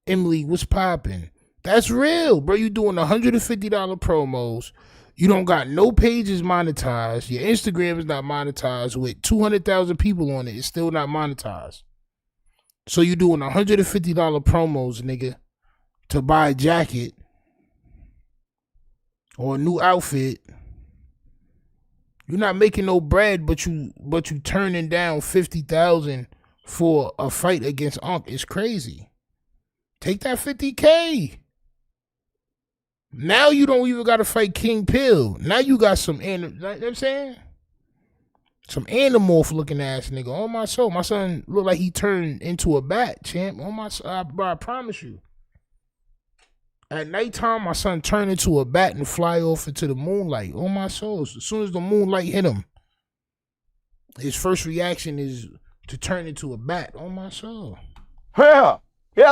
Emily, what's popping? That's real, bro. You doing $150 promos. You don't got no pages monetized. Your Instagram is not monetized with 200,000 people on it. It's still not monetized. So you doing $150 promos, nigga, to buy a jacket or a new outfit. You're not making no bread, but you turning down 50,000 for a fight against Unc. It's crazy. Take that 50K. Now you don't even got to fight King Pill. Now you got some, you know what I'm saying? Some animorph looking ass nigga. On my soul. My son looked like he turned into a bat, champ. On my soul. Bro, I promise you. At nighttime, my son turned into a bat and fly off into the moonlight. On my soul. As soon as the moonlight hit him, his first reaction is to turn into a bat. On my soul. Yeah,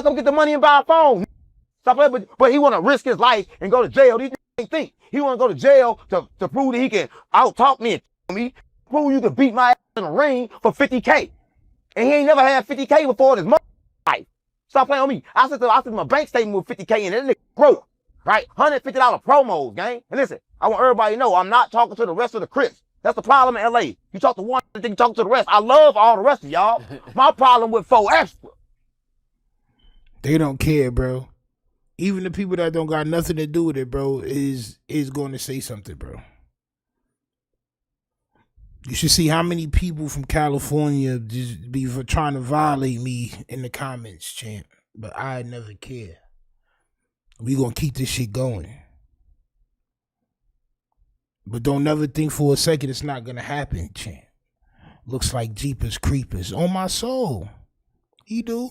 come get the money and buy a phone. Stop playing, but he want to risk his life and go to jail. These niggas think he want to go to jail to prove that he can out-talk me and me. Prove you can beat my ass in the ring for 50K. And he ain't never had 50K before in his life. Stop playing on me. I sent my bank statement with 50K and that nigga broke. Right? $150 promos, gang. And listen, I want everybody to know I'm not talking to the rest of the Crips. That's the problem in LA. You talk to one, then you talk to the rest. I love all the rest of y'all. My problem with 4Xtra. They don't care, bro. Even the people that don't got nothing to do with it, bro, is going to say something, bro. You should see how many people from California just be trying to violate me in the comments, champ. But I never care. We gonna keep this shit going. But don't never think for a second it's not gonna happen, champ. Looks like Jeepers Creepers. On my soul. He do.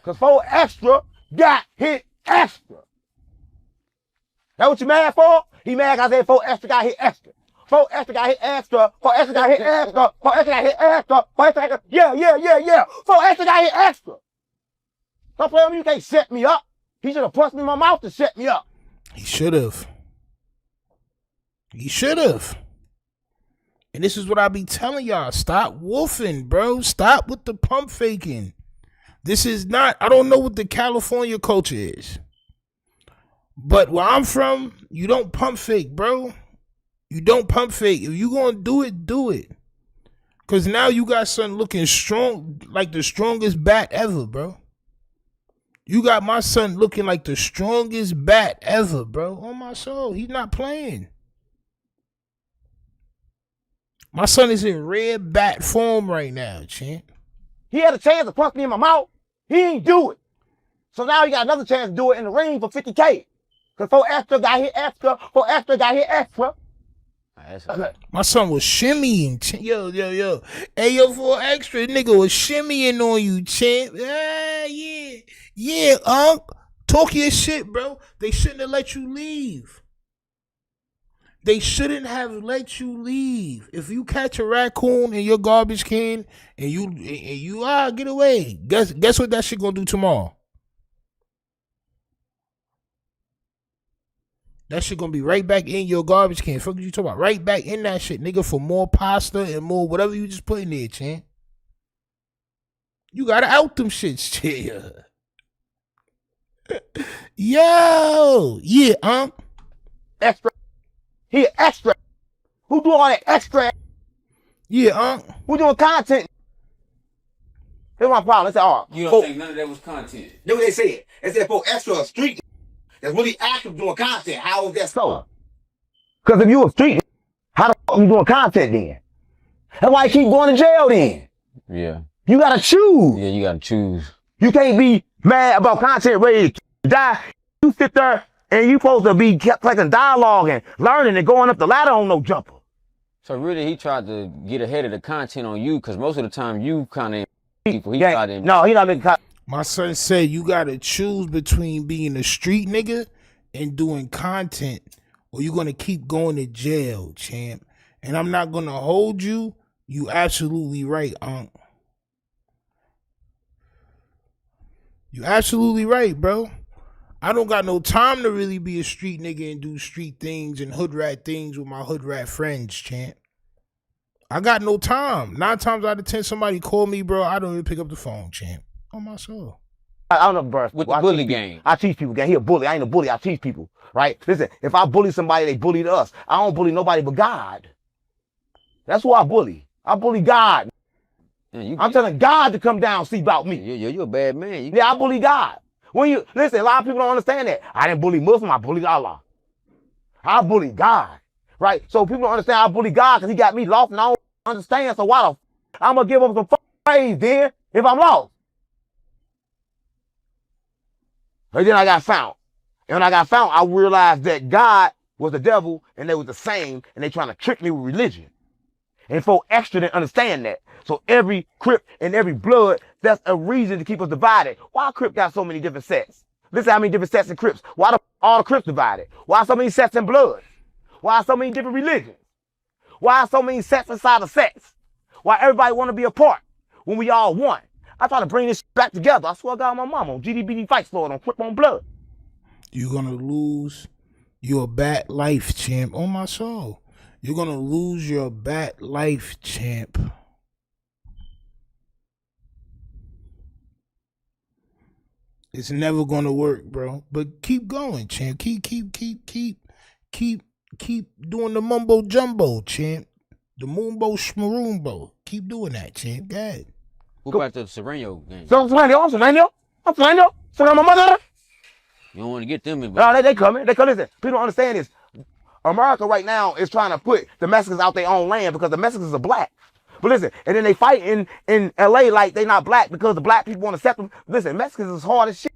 Cause 4Xtra got hit extra. That what you mad for? He mad cause I said 4Xtra got hit extra. 4Xtra got hit extra. 4Xtra got hit extra. 4Xtra got hit extra. 4Xtra got hit, yeah. 4Xtra got hit extra. Don't play with me, you can't set me up. He should have punched me in my mouth to set me up. He should have. And this is what I be telling y'all. Stop wolfing, bro. Stop with the pump faking. This is not, I don't know what the California culture is. But where I'm from, you don't pump fake, bro. You don't pump fake. If you gonna do it, do it. Cause now you got something looking strong, like the strongest bat ever, bro. You got my son looking like the strongest bat ever, bro. On my soul, he's not playing. My son is in red bat form right now, champ. He had a chance to punch me in my mouth. He ain't do it. So now he got another chance to do it in the ring for 50K. Cause 4Xtra got hit extra. 4Xtra got hit extra. My son was shimmying. Yo. Hey, yo, for extra, nigga was shimmying on you, champ. Yeah, Unc. Talk your shit, bro. They shouldn't have let you leave. They shouldn't have let you leave. If you catch a raccoon in your garbage can and you get away. Guess what that shit gonna do tomorrow? That shit gonna be right back in your garbage can. Fuck you talking about? Right back in that shit, nigga, for more pasta and more whatever you just put in there, champ. You gotta out them shits, champ. Yo, yeah, Extra. He extra. Who do all that extra? Yeah, Who doing content? Here's my problem. They say, you don't think none of that was content? That's what they said. They said, for extra street that's really active doing content. How is that so? Because if you a street, how the fuck you doing content then? That's why you keep going to jail then. Yeah. You gotta choose. Yeah, you gotta choose. You can't be mad about content ready to die. You sit there and you supposed to be kept collecting dialogue and learning and going up the ladder on no jumper. So really, he tried to get ahead of the content on you, because most of the time you kind of people. He tried to. No, he not making content. My son said you gotta choose between being a street nigga and doing content, or you're gonna keep going to jail, champ. And I'm not gonna hold you. You absolutely right, Unc. You absolutely right, bro. I don't got no time to really be a street nigga and do street things and hood rat things with my hood rat friends, champ. I got no time. 9 times out of 10, somebody call me, bro. I don't even pick up the phone, champ. On my soul. I don't know, bro. With the bully game. I teach people. He a bully. I ain't a bully. I teach people, right? Listen, if I bully somebody, they bullied us. I don't bully nobody but God. That's who I bully. I bully God. Man, I'm telling God to come down, see about me. You're a bad man. Yeah, I bully God. When you listen, a lot of people don't understand that. I didn't bully Muslim. I bullied Allah. I bully God, right? So people don't understand I bully God because he got me lost and I don't understand. So why the I'm gonna give up some praise then if I'm lost? And then I got found. And when I got found, I realized that God was the devil and they was the same and they trying to trick me with religion. And for extra didn't understand that. So every Crip and every blood, that's a reason to keep us divided. Why Crip got so many different sets? Listen how many different sets in Crips. Why all the Crips divided? Why so many sets in blood? Why so many different religions? Why so many sets inside of sets? Why everybody want to be a part when we all one? I try to bring this back together. I swear to God, my mom on GDBD Fights Lord on Crip on Blood. You're gonna lose your bat life, champ. On my soul. You're gonna lose your bat life, champ. It's never gonna work, bro. But keep going, champ. Keep doing the mumbo jumbo, champ. The moonbo schmaroombo. Keep doing that, champ. Go ahead. What about the Sereno game? I'm Sereno. So my mother. You don't want to get them involved. No, they coming. They come. Listen, people don't understand this. America right now is trying to put the Mexicans out their own land because the Mexicans are black. But listen, and then they fight in LA like they not black because the black people want to accept them. Listen, Mexicans is hard as shit.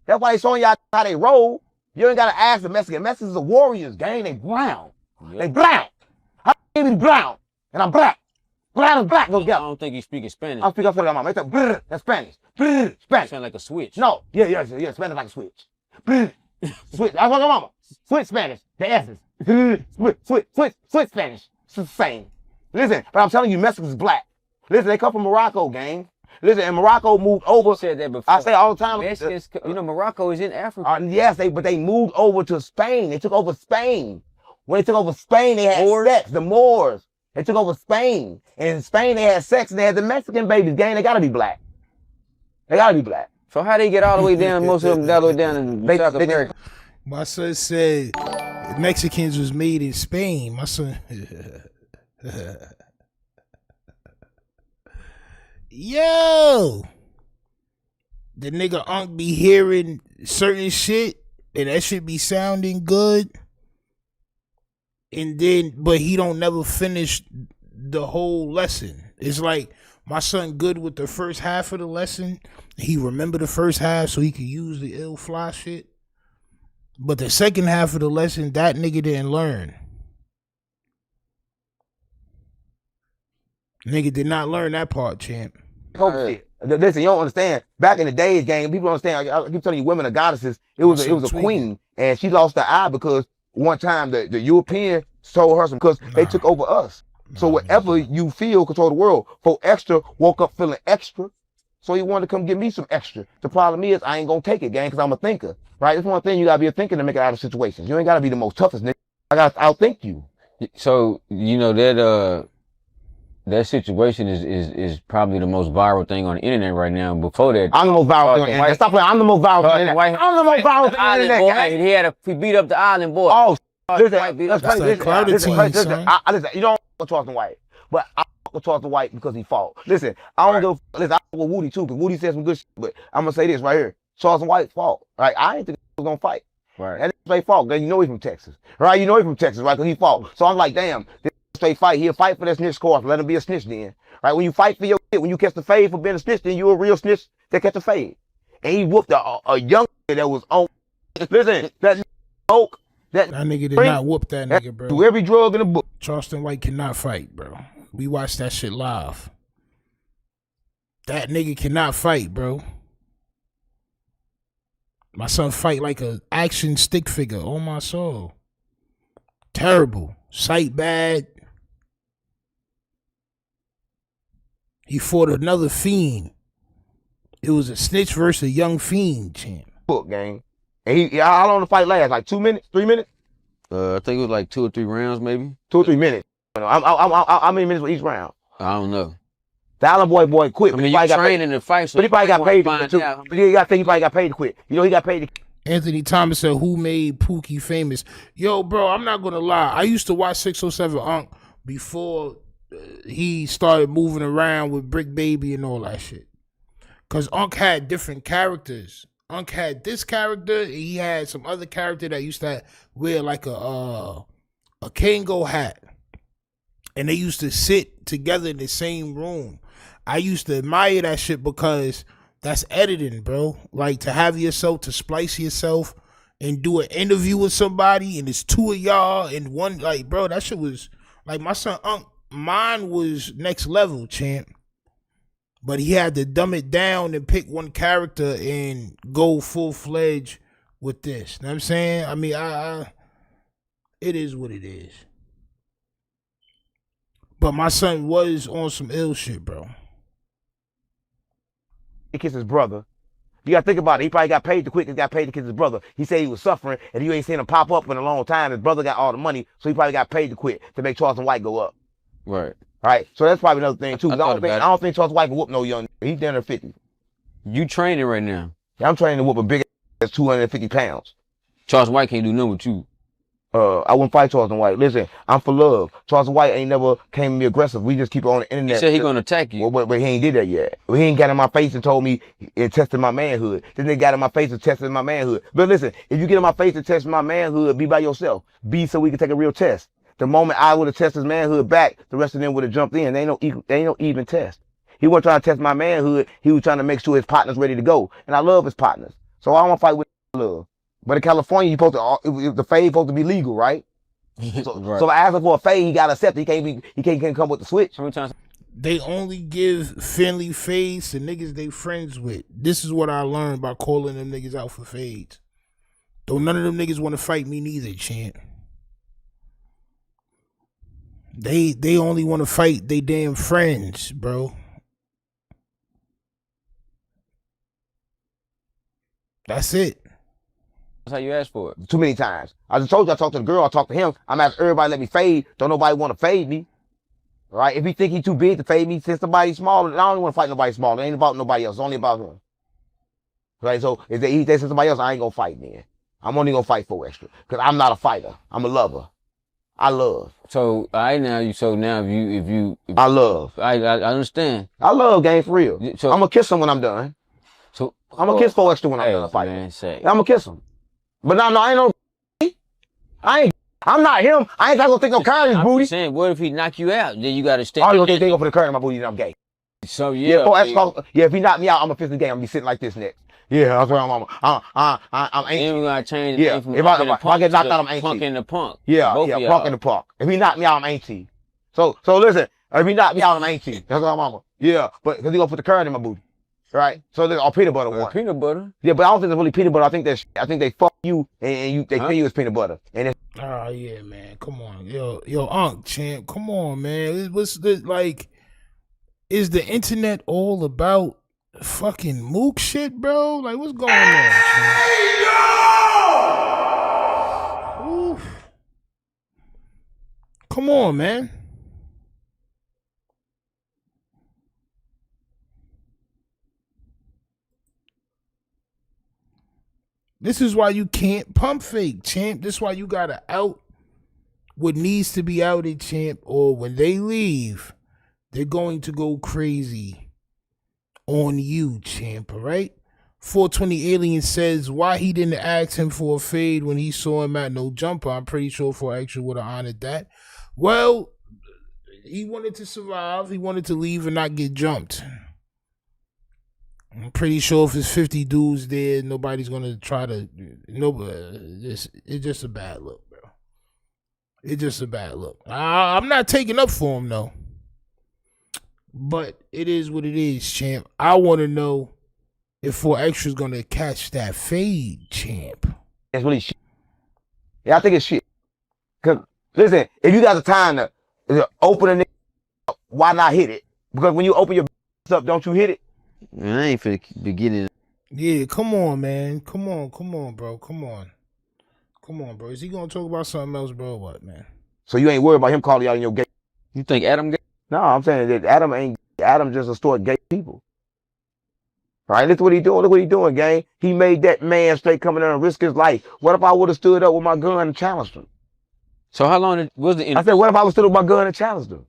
That's why they showing y'all how they roll. You ain't got to ask the Mexican. Mexicans are warriors, gang. They brown. Yep. They brown. How can you be brown? And I'm black. Brown and black go together. I don't think he's speaking Spanish. I'll speak up for that, mama. That's Spanish. Spanish. Sound like a switch. No. Yeah. Spanish like a switch. Switch. That's what my mama. Switch Spanish. The S's. Switch Spanish. It's the same. Listen, but I'm telling you, Mexicans is black. Listen, they come from Morocco, gang. Listen, and Morocco moved over. You said that before. I say all the time. Mexicans, Morocco is in Africa. Yes, but they moved over to Spain. They took over Spain. When they took over Spain, they had sex. The Moors. They took over Spain. And in Spain, they had sex and they had the Mexican babies, gang. They gotta be black. They gotta be black. So how they get all the way down, most of them all the way down in South America? My son said Mexicans was made in Spain. My son. Yo, the nigga Unc be hearing certain shit and that shit be sounding good, and then but he don't never finish the whole lesson. It's like my son good with the first half of the lesson. He remember the first half so he could use the ill fly shit, but the second half of the lesson that nigga didn't learn. Nigga did not learn that part, champ. Shit. Listen, you don't understand. Back in the days, gang, people don't understand. I keep telling you, women are goddesses. It was a queen, and she lost her eye because one time the European sold her some because they took over us. So whatever you feel, control the world. For extra, woke up feeling extra. So he wanted to come give me some extra. The problem is I ain't gonna take it, gang, because I'm a thinker. Right? It's one thing you gotta be a thinker to make it out of situations. You ain't gotta be the most toughest nigga. I gotta outthink you. So, you know, that situation is probably the most viral thing on the internet right now. Before that, I'm the most viral thing on the internet. Stop playing. I'm the most viral thing on the internet. I'm the most viral thing on the internet. He beat up the island boy. Oh, listen, you don't fuck with Charleston White, but I fuck with Charleston White because he fought. Listen, I don't go. Listen, I fuck with Woody too, because Woody said some good shit, but I'm gonna say this right here. Charleston White fought. Right? I ain't think he was gonna fight. Right. And straight fought. Then you know he's from Texas. Right? You know he's from Texas, right? Because he fought. So I'm like, damn, this straight fight. He'll fight for that snitch score. Let him be a snitch then. Right? When you fight for your shit, when you catch the fade for being a snitch, then you're a real snitch that catch the fade. And he whooped a young nigga that was on. Listen, that oak. That nigga did not whoop that nigga, bro. Do every drug in the book. Charleston White cannot fight, bro. We watched that shit live. That nigga cannot fight, bro. My son fight like a action stick figure on my soul. Terrible. Sight bad. He fought another fiend. It was a snitch versus a young fiend, champ. Book gang. And how long the fight last? Like 2 minutes? 3 minutes? I think it was like 2 or 3 rounds, maybe. 2 or 3 minutes. How many minutes for each round? I don't know. The Island boy quit. I mean, you trained in the fight, so but he probably got paid to quit. But you gotta think he probably got paid to quit. You know, he got paid to. Anthony Thomas said, who made Pookie famous? Yo, bro, I'm not gonna lie. I used to watch 607 Unc before he started moving around with Brick Baby and all that shit. Cause Unc had different characters. Unc had this character. He had some other character that used to wear like a Kango hat. And they used to sit together in the same room. I used to admire that shit because that's editing, bro. Like to have yourself, to splice yourself and do an interview with somebody and it's two of y'all and one, like, bro, that shit was, like my son Unc, mine was next level, champ. But he had to dumb it down and pick one character and go full-fledged with this. You know what I'm saying? I mean, it is what it is. But my son was on some ill shit, bro. He kissed his brother. You gotta think about it. He probably got paid to quit because he got paid to kiss his brother. He said he was suffering and you ain't seen him pop up in a long time. His brother got all the money, so he probably got paid to quit to make Charleston White go up. Right. Right. So that's probably another thing too. I don't think Charleston White can whoop no young. He's down there 50. You training right now? Yeah, I'm training to whoop a big ass 250 pounds. Charleston White can't do nothing with you. I wouldn't fight Charleston White. Listen, I'm for love. Charleston White ain't never came to me aggressive. We just keep it on the internet. He said he gonna attack you. But he ain't did that yet. He ain't got in my face and told me it tested my manhood. Then they got in my face and tested my manhood. But listen, if you get in my face and test my manhood, be by yourself. Be so we can take a real test. The moment I would have tested his manhood back, the rest of them would have jumped in. They ain't no even test. He wasn't trying to test my manhood. He was trying to make sure his partner's ready to go. And I love his partners. So I don't want to fight with love. But in California, you supposed to, the fade supposed to be legal, right? So, right. So if I ask him for a fade, he got to accept it. He can't come with the switch. How many times? They only give friendly fades to niggas they friends with. This is what I learned by calling them niggas out for fades. Though none of them niggas want to fight me neither, champ. They only want to fight they damn friends, bro. That's it. That's how you ask for it. Too many times. I just told you I talked to the girl, I talked to him. I'm asking everybody let me fade. Don't nobody want to fade me. Right? If he think he too big to fade me, since somebody's smaller, I don't want to fight nobody smaller. It ain't about nobody else. It's only about him. Right? So if they say somebody else, I ain't gonna fight then. I'm only gonna fight for extra. Because I'm not a fighter. I'm a lover. I love. So I love. I understand. I love game for real. So I'm gonna kiss him when I'm done. So I'm gonna kiss 4 extra when I'm done fighting. Man, I'm gonna kiss him. But no, I ain't I'm not him. I ain't gonna think no curry I'm booty. saying, what if he knock you out? Then you gotta stay. Oh, you gonna think they go for the curry in my booty and I'm gay. So yeah. If he knock me out, I'm gonna fist the game. I'm gonna be sitting like this next. Yeah, that's what I'm Then ancient. we gotta change Yeah, if I get knocked out, I'm ancient. Punk in the punk. Yeah, punk in the punk. If he knock me out, I'm ancient. So listen, If he knocked me out, I ain't cheating. That's my mama. Yeah, but because he gonna put the curd in my booty. Right? So they're all peanut butter one. Peanut butter? Yeah, but I don't think it's really peanut butter. I think they fuck you and they tell you it's peanut butter. And it's Oh yeah, man. Come on. Yo, Unc, champ. Come on, man. What's the like is the internet all about fucking mook shit, bro? Like what's going on, champ? Oof. Come on, man. This is why you can't pump fake, champ. This is why you gotta out what needs to be outed, champ. Or when they leave, they're going to go crazy on you, champ. All right. 420 Alien says why he didn't ask him for a fade when he saw him at No Jumper. I'm pretty sure 4Extra would have honored that. Well, he wanted to survive. He wanted to leave and not get jumped. I'm pretty sure if it's 50 dudes there, nobody's gonna try to. It's just a bad look, bro. It's just a bad look. I'm not taking up for him though, but it is what it is, champ. I want to know if 4Extra's gonna catch that fade, champ. It's really shit. Yeah, I think it's shit. Cause listen, if you got the time to open a nigga up, why not hit it? Because when you open your up, don't you hit it? Man, I ain't finna be getting. Yeah, come on, man. Come on, bro. Come on, bro. Is he gonna talk about something else, bro? Or what, man? So you ain't worried about him calling you out in your gay? You think Adam gay? No, I'm saying that Adam ain't. Adam just extort gay people. Right? Look what he doing. Look what he doing, gang. He made that man straight coming there and risk his life. What if I would have stood up with my gun and challenged him? So how long was the? I said, what if I was stood up with my gun and challenged him?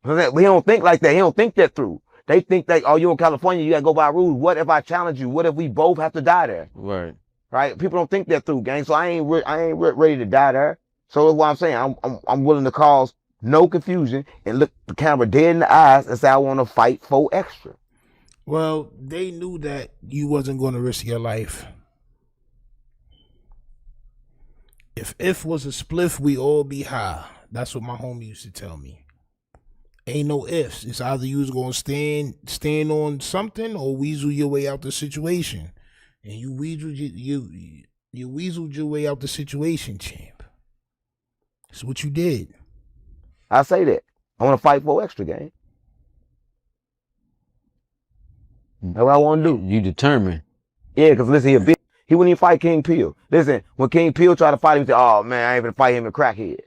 He don't think like that. He don't think that through. They think that, oh, you in California, you gotta go by rules. What if I challenge you? What if we both have to die there? Right. Right? People don't think that through, gang. So I ain't ready to die there. So that's what I'm saying. I'm willing to cause no confusion and look the camera dead in the eyes and say I want to fight 4Extra. Well, they knew that you wasn't going to risk your life. If was a spliff, we all be high. That's what my homie used to tell me. Ain't no ifs. It's either you was gonna stand on something or weasel your way out the situation. And you weaseled your way out the situation, champ. That's what you did. I say that. I want to fight 4Extra, gang. That's what I want to do. You determined. Yeah, because listen, he wouldn't even fight King Peel. Listen, when King Peel tried to fight him, he said, oh man, I ain't gonna fight him, a crackhead.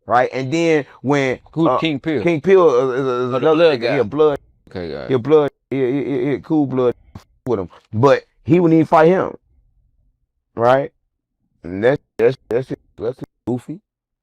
Right? And then when King Peel? King Peel is another guy. He a blood. Okay, guys. He a blood. He cool blood with him. But he wouldn't even fight him. Right? And that's goofy.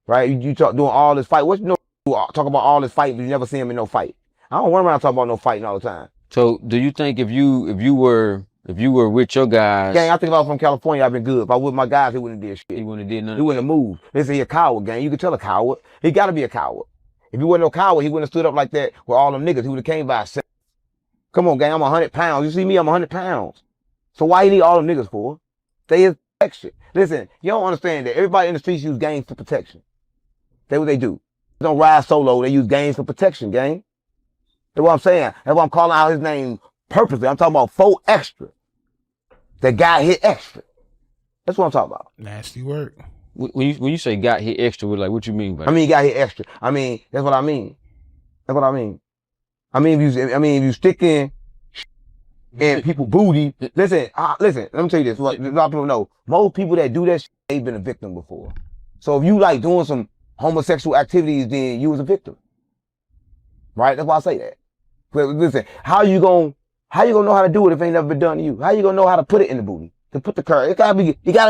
Right? You talk doing all this fight. What you know talk about all this fight, but you never see him in no fight. I don't run around talking about no fighting all the time. So do you think if you were with your guys, gang, I think if I was from California, I'd been good. If I was with my guys, he wouldn't have did shit. he wouldn't have did nothing? He wouldn't have moved. Listen, he a coward, gang. You can tell a coward. He gotta be a coward. If he wasn't no coward, he wouldn't have stood up like that with all them niggas. He would have came by himself. Come on, gang, I'm 100 pounds. You see me, I'm 100 pounds. So why you need all them niggas for? They is protection. Listen, you don't understand that everybody in the streets use gangs for protection. That's what they do. They don't ride solo. They use gangs for protection, gang. That's what I'm saying. That's why I'm calling out his name purposely. I'm talking about 4Extra. The guy hit extra. That's what I'm talking about. Nasty work. When you say got hit extra, like what you mean by that? I mean, he got hit extra. I mean, that's what I mean. That's what I mean. I mean, if you stick in people booty, listen, let me tell you this. Like, a lot of people know, most people that do that shit, they've been a victim before. So if you like doing some homosexual activities, then you was a victim. Right? That's why I say that. But listen, how you gonna know how to do it if it ain't never been done to you? How you gonna know how to put it in the booty? To put the curd. It gotta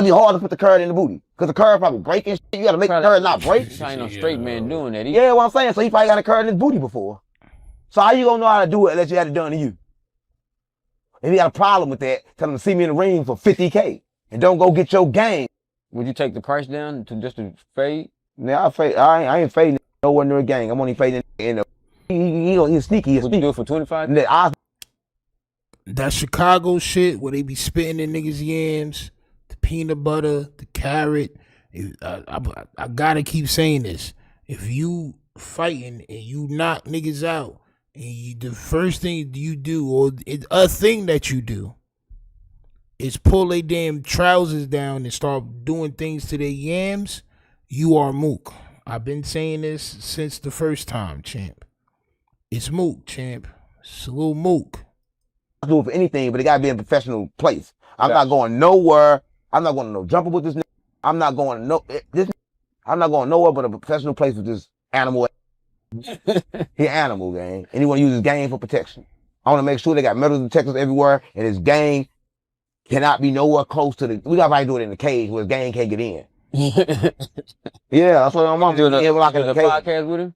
be hard to put the curd in the booty. Cause the curd probably breaking shit. You gotta make the curd not break. He ain't no straight man doing that. Yeah, what I'm saying. So he probably got a curd in his booty before. So how you gonna know how to do it unless you had it done to you? If you got a problem with that, tell him to see me in the ring for $50K. And don't go get your game. Would you take the price down to just to fade? Now I ain't fading nowhere near a gang. I'm only fading in the he's sneaky. Would you do it for 25? That Chicago shit where they be spitting in niggas' yams, the peanut butter, the carrot. I gotta keep saying this. If you fighting and you knock niggas out, and the first thing you do, or a thing that you do, is pull their damn trousers down and start doing things to their yams, you are mook. I've been saying this since the first time, champ. It's mook, champ. It's a little mook. I'll do it for anything, but it gotta be in a professional place. I'm not going nowhere. I'm not going to no jumper with this nigga. I'm not going to I'm not going nowhere but a professional place with this animal. He animal, gang. And he want to use his gang for protection. I want to make sure they got metal detectors everywhere, and his gang cannot be nowhere close to the. We got to do it in the cage where his gang can't get in. Yeah, that's what I'm on. Doing a podcast with him?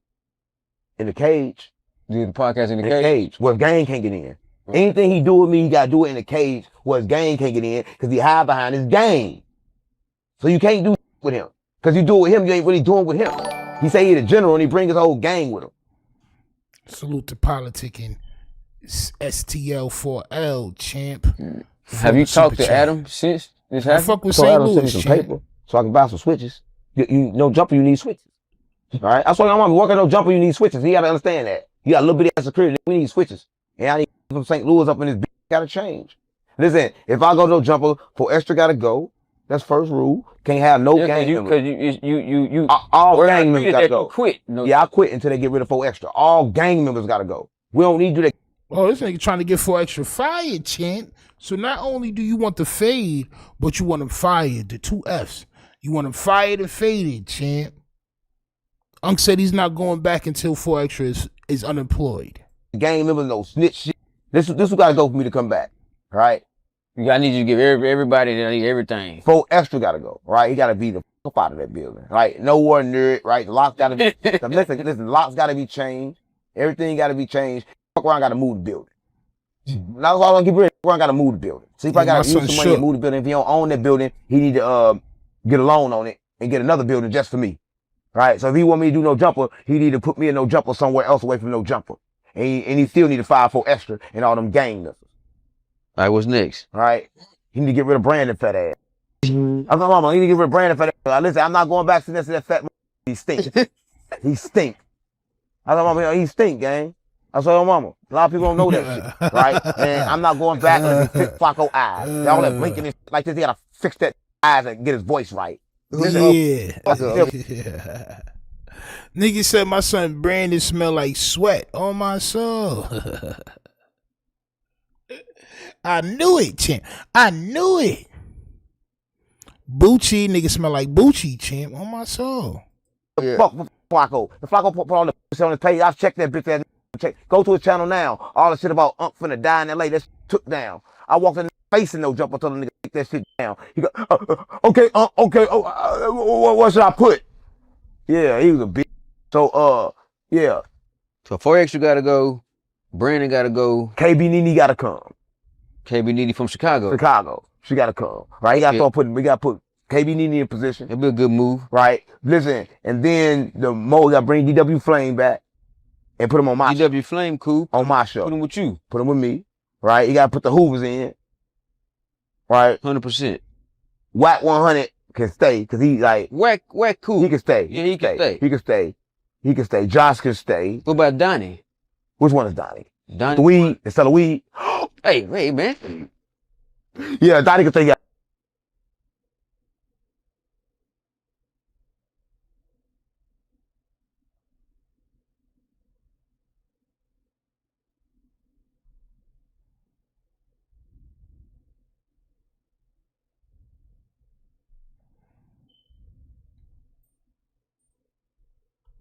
In the cage. Do the podcast in the cage where his gang can't get in. Anything he do with me, he got to do it in the cage where his gang can't get in because he hide behind his gang. So you can't do with him. Because you do it with him, you ain't really doing with him. He say he the general and he bring his whole gang with him. Salute to politicking. STL4L, champ. Have you talked to Adam since this happened? I fuck with St. Louis, some champ. paper so I can buy some switches. You no jumper, you need switches. All right? That's why I'm on working no jumper, you need switches. He got to understand that. You got a little bit of security, we need switches. And I need from St. Louis up in this bitch, gotta change. Listen, if I go no jumper, for extra gotta go. That's first rule. Can't have no gang members. Because all gang members gotta go. Quit. No. Yeah, I quit until they get rid of 4 extra. All gang members gotta go. We don't need you to. Oh, this nigga trying to get 4 extra fired, champ. So not only do you want the fade, but you want them fired, the 2 Fs. You want them fired and faded, champ. Unc said he's not going back until 4 extra is unemployed. Gang members no snitch shit. This who gotta go for me to come back. Right? I need you to give everybody everything. 4 extra gotta go. Right? He gotta be the fuck out of that building. Right? Nowhere near it. Right? The locks gotta be listen, locks gotta be changed. Everything gotta be changed. Fuck around gotta move the building. That's all I'm keep real. Fuck around gotta move the building. So he probably gotta use some money to move the building. If he don't own that building, he need to get a loan on it and get another building just for me. Right? So if he want me to do no jumper, he need to put me in no jumper somewhere else away from no jumper. And he still need to file 4 extra and all them gang missiles. All right, what's next? All right? He need to get rid of Brandon fat ass. I'm like, mama, he need to get rid of Brandon fat ass. Listen, I'm not going back to that fat he stink. He stink. I thought, mama, he stink, gang. I said, mama, a lot of people don't know that shit, right? And I'm not going back to fix Flacco eyes. Y'all that blinking and shit like this, he gotta fix that eyes and get his voice right. Yeah. Nigga said my son Brandon smell like sweat on my soul. I knew it, champ. I knew it. Bucci, nigga smell like Bucci, champ, on my soul. Yeah. Fuck Flacco. The Flacco put on his page. I've checked that bitch ass. Go to his channel now. All the shit about Unc finna die in LA, that shit took down. I walked in the face and no jumper told the nigga take that shit down. He go, okay, okay, what should I put? Yeah, he was a bitch. So, yeah. So 4 extra gotta go. Brandon gotta go. KB Nene gotta come. KB Nene from Chicago. She gotta come. Right? We gotta put KB Nene in position. It'd be a good move. Right? Listen, and then we gotta bring DW Flame back and put him on my show. DW Flame, cool. On my show. Put him with you. Put him with me. Right? You gotta put the Hoovers in. Right? 100%. Whack 100 can stay, cause he like. Whack cool. He can stay. Yeah, he can stay. He can stay. He can stay. Josh can stay. What about Donnie? Which one is Donnie? Donnie. The weed. Instead of weed. Hey, wait, man. Yeah, Donnie can stay.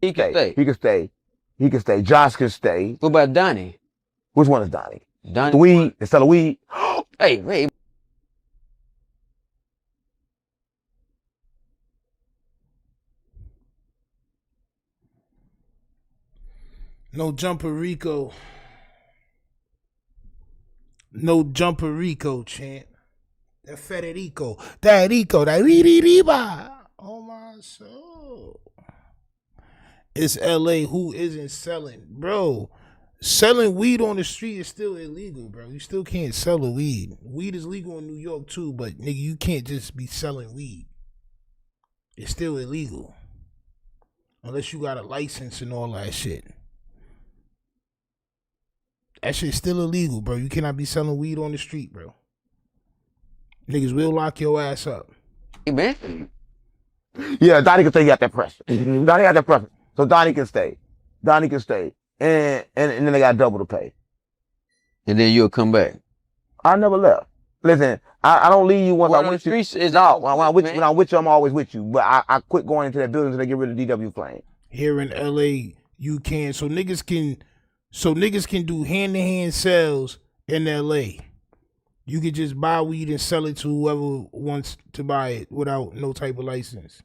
He can stay. He can stay. He can stay. Josh can stay. What about Donnie? Which one is Donnie? Donnie. The weed. Instead of weed. Hey, wait. No jumper Rico. No jumper Rico, champ. That Federico. That Rico. That Riba. Oh my soul. It's LA. Who isn't selling? Bro, selling weed on the street is still illegal, bro. You still can't sell the weed. Weed is legal in New York too, but nigga, you can't just be selling weed. It's still illegal. unless you got a license and all that shit. That shit's still illegal, bro. You cannot be selling weed on the street, bro. Niggas will lock your ass up. Hey, man. Yeah, Donnie can say he got that pressure. Donnie got that pressure. So Donnie can stay. Donnie can stay. And then they got double to pay. And then you'll come back. I never left. Listen, I don't leave you once Word I'm on with the you. streets is No, out, when I'm with you, I'm always with you. But I quit going into that building until they get rid of DW Flame. Here in LA, you can. So niggas can do hand-to-hand sales in LA. You could just buy weed and sell it to whoever wants to buy it without no type of license.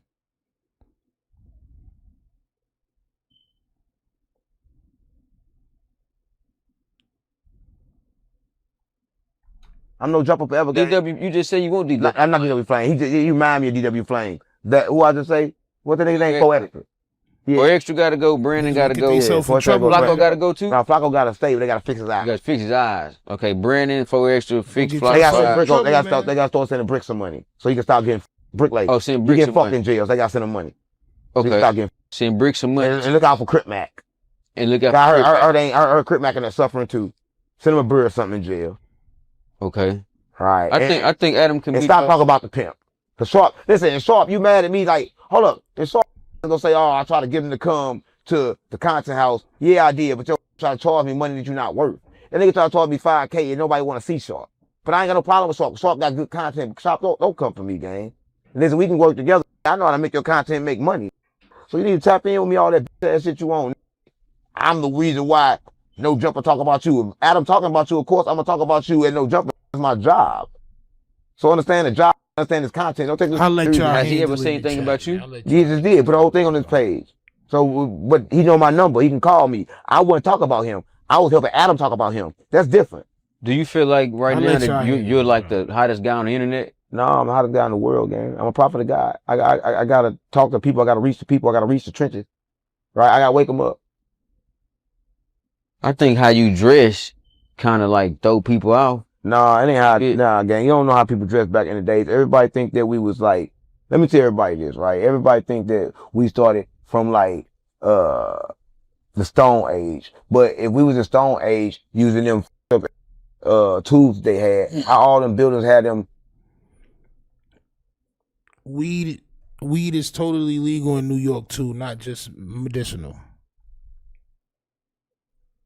I'm no jumper forever. Gang. DW, you just say you won't DW. I'm not DW Flame. You remind me of DW Flame. That who I just say? What the nigga name? For Extra. Yeah. For Extra gotta go. Brandon gotta go. Yeah, for trouble. Flacco gotta go too. No, Flacco gotta stay, but they gotta fix his eyes. You gotta fix his eyes. Okay, Brandon, For Extra, fix They Flacco. They gotta start sending Brick some money so he can start getting Brick like. Oh, send you Brick get some fucked money. in jails. They gotta send him money. So he can Okay, start getting, send Brick some money. and look out for Crip Mac. And look out I for heard Crip Mac and they're suffering too. Send him a bird or something in jail. Okay. All right. I think Adam can And be. stop talking about the pimp. Cause Sharp, listen, and Sharp, you mad at me? Like, hold up. And Sharp gonna say, oh, I try to get him to come to the content house. Yeah, I did, but you try to charge me money that you're not worth. And nigga try to charge me $5K and nobody want to see Sharp. But I ain't got no problem with Sharp. Sharp got good content. Sharp, don't come for me, gang. And listen, we can work together. I know how to make your content make money. So you need to tap in with me, all that shit you want. I'm the reason why No Jumper talk about you. If Adam talking about you, of course, I'm gonna talk about you and No Jumper. It's my job. So understand the job, understand his content. Don't take this. I'll let y'all Has he handle ever said it in anything chat, about you? man. I'll let y'all Jesus did. Put the whole thing on his page. So, but he know my number. He can call me. I wouldn't talk about him. I was helping Adam talk about him. That's different. Do you feel like right I'll now let that y'all handle you're it, like man. the hottest guy on the internet? No, I'm the hottest guy in the world, gang. I'm a prophet of God. I gotta talk to people. I gotta reach the people. I gotta reach the trenches. Right? I gotta wake them up. I think how you dress kind of like throw people off. Nah, it ain't how. Yeah. Nah, gang. You don't know how people dressed back in the days. Everybody think that we was like. Let me tell everybody this, right? Everybody think that we started from like the Stone Age. But if we was in Stone Age using them tools they had, how all them buildings had them. Weed is totally legal in New York too, not just medicinal.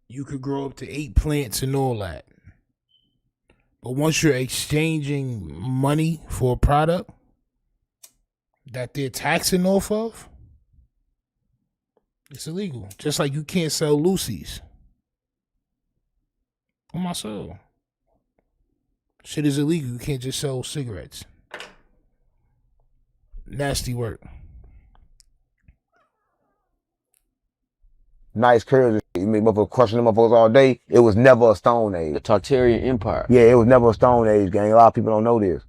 You could grow up to 8 plants and all that. But once you're exchanging money for a product that they're taxing off of, it's illegal. Just like you can't sell Lucy's. On my soul. Shit is illegal. You can't just sell cigarettes. Nasty work. Nice curves. You made motherfuckers crushing them motherfuckers all day. It was never a Stone Age. The Tartarian Empire. Yeah, it was never a Stone Age, gang. A lot of people don't know this.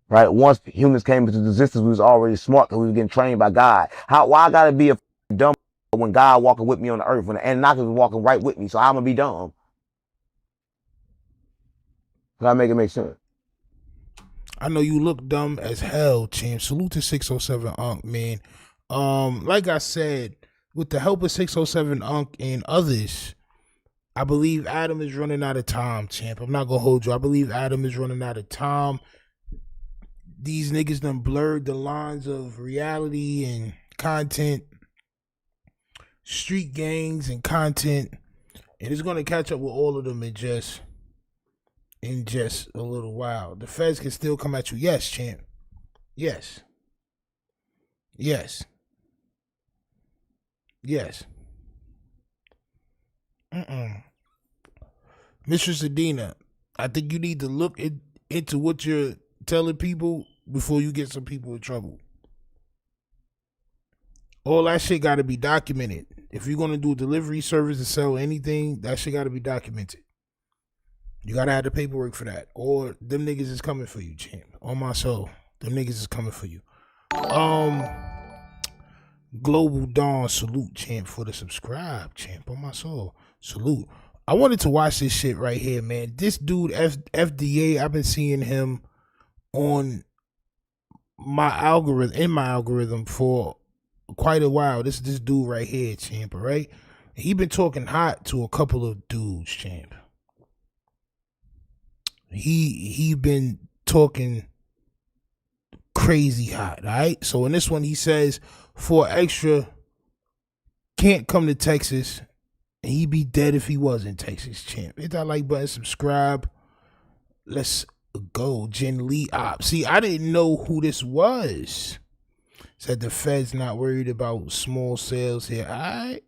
Right? Once humans came into existence, we was already smart because we was getting trained by God. Why I gotta be a dumb when God walking with me on the earth, when the Anunnaki was walking right with me, so I'm gonna be dumb? Gotta make it make sense. I know you look dumb as hell, champ. Salute to 607 Unc, man. Like I said, with the help of 607 Unc and others, I believe Adam is running out of time, champ. I'm not gonna hold you. I believe Adam is running out of time. These niggas done blurred the lines of reality and content, street gangs and content, and it's gonna catch up with all of them in just a little while. The feds can still come at you. Yes, champ. Yes. Yes. Yes. Mistress Adina, I think you need to look into what you're telling people before you get some people in trouble. All that shit got to be documented. If you're going to do a delivery service to sell anything, that shit got to be documented. You got to have the paperwork for that. Or them niggas is coming for you, champ. On my soul. Them niggas is coming for you. Global Dawn, salute, champ, for the subscribe, champ. On my soul. Salute. I wanted to watch this shit right here, man. This dude, FDA, I've been seeing him on my algorithm, for quite a while. This dude right here, champ, all right? He been talking hot to a couple of dudes, champ. He been talking crazy hot, all right? So in this one, he says, for extra, can't come to Texas, and he'd be dead if he was in Texas, champ. Hit that like button, subscribe. Let's go, Jen Lee Op. See, I didn't know who this was. Said the Fed's not worried about small sales here. All right.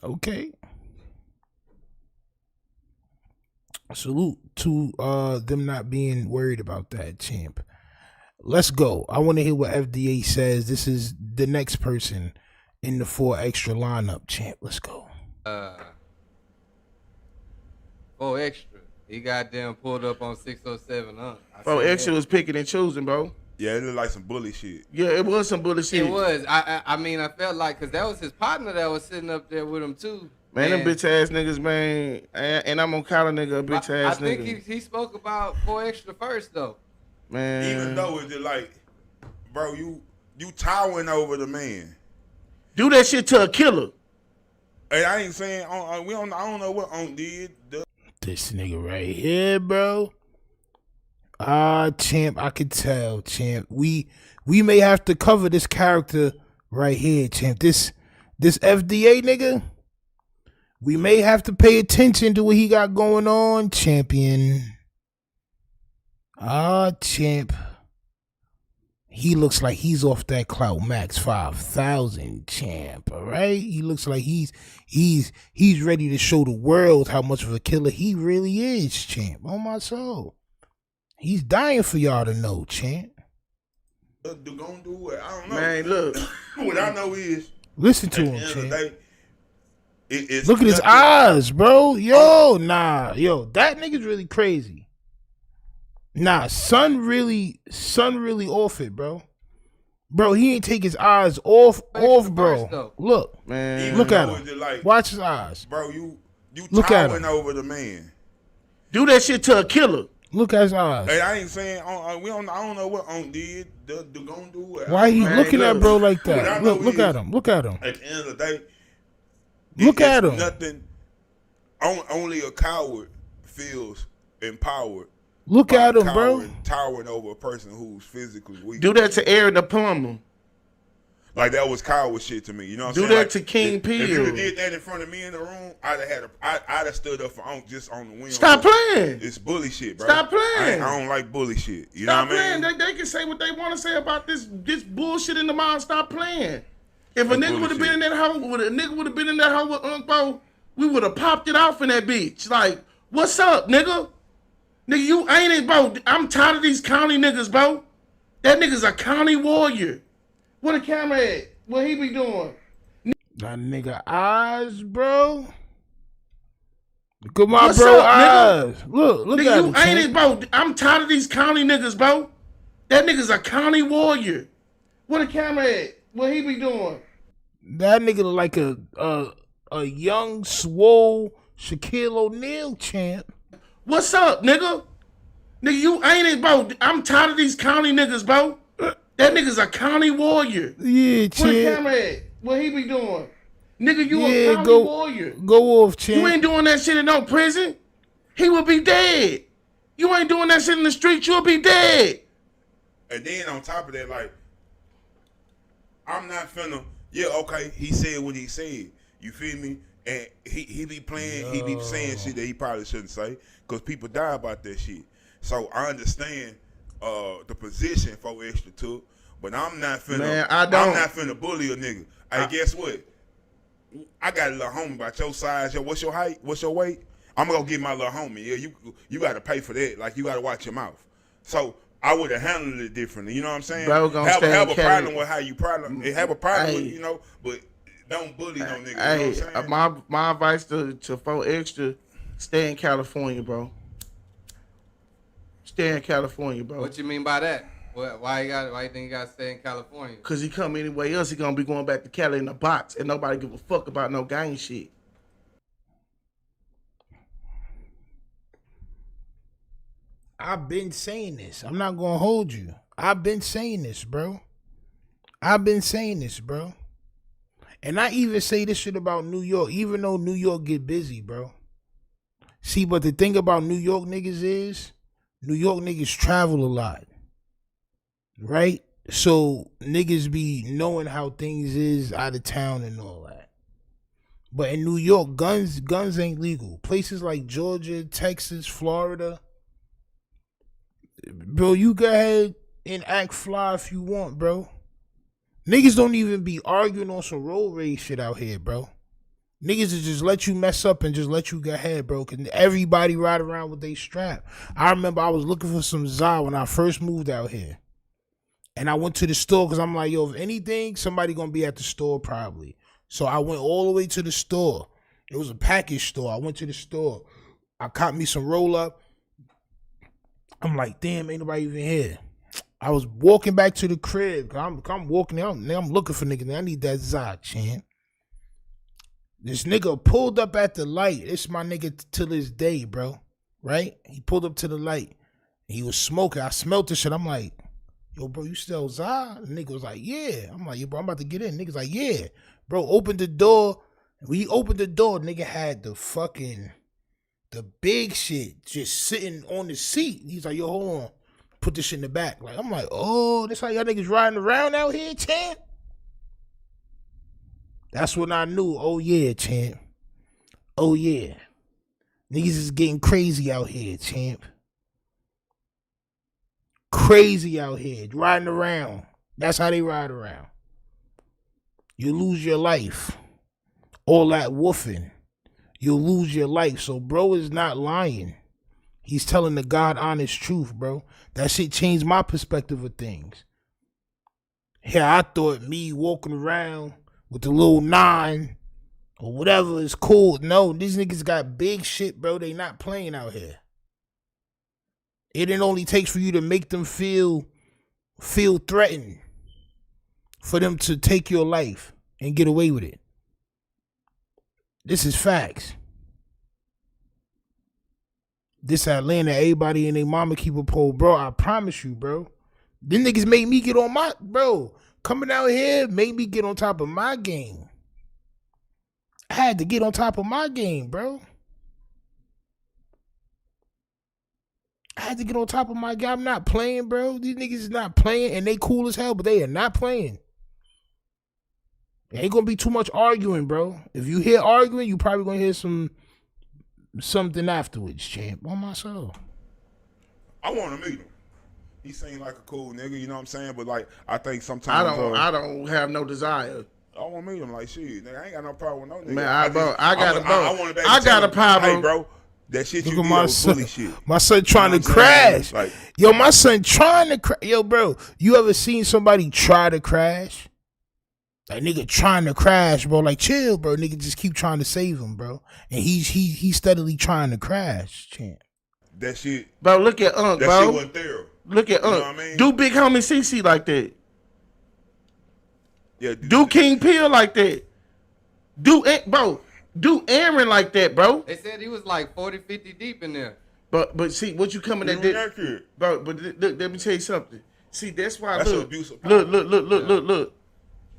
Okay. Salute to them not being worried about that, champ. Let's go. I want to hear what FDA says. This is the next person in the 4 extra lineup, champ. Let's go. 4 extra. He goddamn pulled up on 607, huh? 4 extra was picking and choosing, bro. Yeah, it looked like some bully shit. Yeah, it was some bully shit. It was. I mean, I felt like, because that was his partner that was sitting up there with him, too. Man, them bitch ass niggas, man. And I'm gonna call a nigga a bitch ass nigga. I think he spoke about 4 extra first, though. Man. Even though it's just like, bro, you towering over the man. Do that shit to a killer. And I ain't saying, I don't know what Unc did. This nigga right here, bro. Champ, I could tell, champ. We may have to cover this character right here, champ. This FDA nigga, we may have to pay attention to what he got going on, champion. Champ. He looks like he's off that Clout Max 5,000, champ. All right, he looks like he's ready to show the world how much of a killer he really is, champ. On my soul, he's dying for y'all to know, champ. They're gonna do what? I don't know. Man, look. What I know is, listen to at him, the end champ. of the day, it's look at his eyes, bro. Yo, that nigga's really crazy. Nah, son really off it, bro. Bro, he ain't take his eyes off, bro. Look, man. Look at him. Like, watch his eyes. Bro, you look at towering him. over the man. Do that shit to a killer. Look at his eyes. Hey, I ain't saying, I don't know what Unc did. They're gonna do what? Why he Man, looking at bro like that? Look at him. Look at him. At the end of the day, Look at him. Nothing. Only a coward feels empowered. Look at him, bro. Towering over a person who's physically weak. Do that to Aaron the plumber. Like, that was coward shit to me. You know what I'm Do saying? that Like, to King P. If you did that in front of me in the room, I'd have stood up for Unc just on the wing. Stop playing. It's bully shit, bro. Stop playing. I don't like bully shit. You Stop know what I playing. mean? They can say what they want to say about this bullshit in the mouth. Stop playing. If a nigga would have been in that house, with Unc Bo, we would have popped it off in that bitch. Like, what's up, nigga? Nigga, you ain't it, bro. I'm tired of these county niggas, bro. That nigga's a county warrior. Where the camera at? What he be doing? That nigga eyes, bro. Look at my What's bro up, eyes. nigga? Look Nigga, at you him, ain't champ. it, bro. I'm tired of these county niggas, bro. That nigga's a county warrior. Where the camera at? What he be doing? That nigga look like a young, swole Shaquille O'Neal, champ. What's up, nigga? Nigga, you ain't it, bro. I'm tired of these county niggas, bro. That nigga's a county warrior. Yeah, Where the champ. camera at? What he be doing? Nigga, you a Yeah, county go warrior. go off, champ. You ain't doing that shit in no prison. He would be dead. You ain't doing that shit in the street, you'll be dead. And then on top of that, like, I'm not finna, yeah, okay, he said what he said. You feel me? And he be playing, he be saying shit that he probably shouldn't say, because people die about that shit. So I understand the position 4 extra took, but I'm not finna, Man, I'm not finna bully a nigga. Hey, guess what? I got a little homie about your size. Yo, what's your height? What's your weight? I'm gonna go get my little homie. Yeah, you gotta pay for that. Like, you gotta watch your mouth. So I would have handled it differently. You know what I'm saying? Bro, gonna have a stand problem with how you problem. Have a problem with, Hey. you know, but don't bully no nigga. You know what I'm Hey, saying? my advice to 4 extra, stay in California, bro. Stay in California, bro. What you mean by that? Why you think you gotta stay in California? Cause he come anywhere else, he gonna be going back to Cali in a box, and nobody give a fuck about no gang shit. I've been saying this. I'm not gonna hold you. I've been saying this, bro. I've been saying this, bro. And I even say this shit about New York, even though New York get busy, bro. See, but the thing about New York niggas is, New York niggas travel a lot. Right? So niggas be knowing how things is out of town and all that. But in New York, guns ain't legal. Places like Georgia, Texas, Florida, bro, you go ahead and act fly if you want, bro. Niggas don't even be arguing on some road rage shit out here, bro. Niggas will just let you mess up and just let you go ahead, bro. Cause everybody ride around with they strap. I remember I was looking for some Za when I first moved out here. And I went to the store because I'm like, yo, if anything, somebody gonna be at the store probably. So I went all the way to the store. It was a package store. I went to the store. I caught me some roll up. I'm like, damn, ain't nobody even here. I was walking back to the crib. I'm walking out. Now I'm looking for niggas. I need that Za, champ. This nigga pulled up at the light. It's my nigga to this day, bro. Right? He pulled up to the light. He was smoking. I smelled this shit. I'm like, yo, bro, you still Za? The nigga was like, yeah. I'm like, yo, bro, I'm about to get in. Nigga's like, yeah. Bro, opened the door. When he opened the door, nigga had the big shit just sitting on the seat. He's like, yo, hold on. Put this shit in the back. Like, I'm like, oh, this how y'all niggas riding around out here, champ? That's when I knew, oh yeah, champ. Oh yeah. Niggas is getting crazy out here, champ. Crazy out here, riding around. That's how they ride around. You lose your life. All that woofing. You'll lose your life. So bro is not lying. He's telling the God honest truth, bro. That shit changed my perspective of things. Yeah, I thought me walking around with the little 9 or whatever is cool. No, these niggas got big shit, bro. They not playing out here. It only takes for you to make them feel threatened for them to take your life and get away with it. This is facts. This Atlanta, everybody and their mama keep a pole. Bro, I promise you, bro. Them niggas made me get on my, bro, coming out here made me get on top of my game. I had to get on top of my game, bro. I had to get on top of my game. I'm not playing, bro. These niggas is not playing, and they cool as hell, but they are not playing. There ain't gonna be too much arguing, bro. If you hear arguing, you probably gonna hear something afterwards, champ. On my soul. I want to meet him. He seemed like a cool nigga, you know what I'm saying? But like, I think sometimes I don't have no desire. I want to meet him. Like, shit, nigga, I ain't got no problem with no nigga. Man, I got a Hey, problem. bro, that shit you Look did at my was son. bully shit. My son trying You to know what I'm saying? crash. Like, Yo, my son trying to crash. Yo, bro, you ever seen somebody try to crash? Like, nigga trying to crash, bro. Like, chill, bro. Nigga just keep trying to save him, bro. And he's steadily trying to crash, champ. that shit, Bro, look at Unc, that bro. shit wasn't there. Look at You know Unc. what I mean? Do big homie CC like that. Yeah, Do King Peel like that. Do Aaron like that, bro. They said he was like 40, 50 deep in there. But see, what you coming at that? kid. Bro, but look, let me tell you something. See, that's why That's look, abuse of power. look.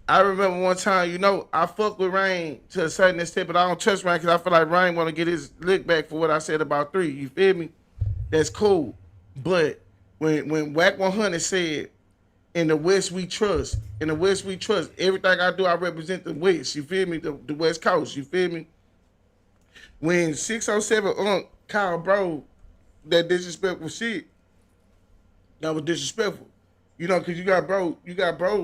I remember one time, you know, I fuck with Rain to a certain extent, but I don't trust Rain because I feel like Rain want to get his lick back for what I said about 3. You feel me? That's cool. But when Whack 100 said, in the West we trust, everything I do, I represent the West. You feel me? The West Coast. You feel me? When 607 Unc called bro that disrespectful shit, that was disrespectful. You know, because you got bro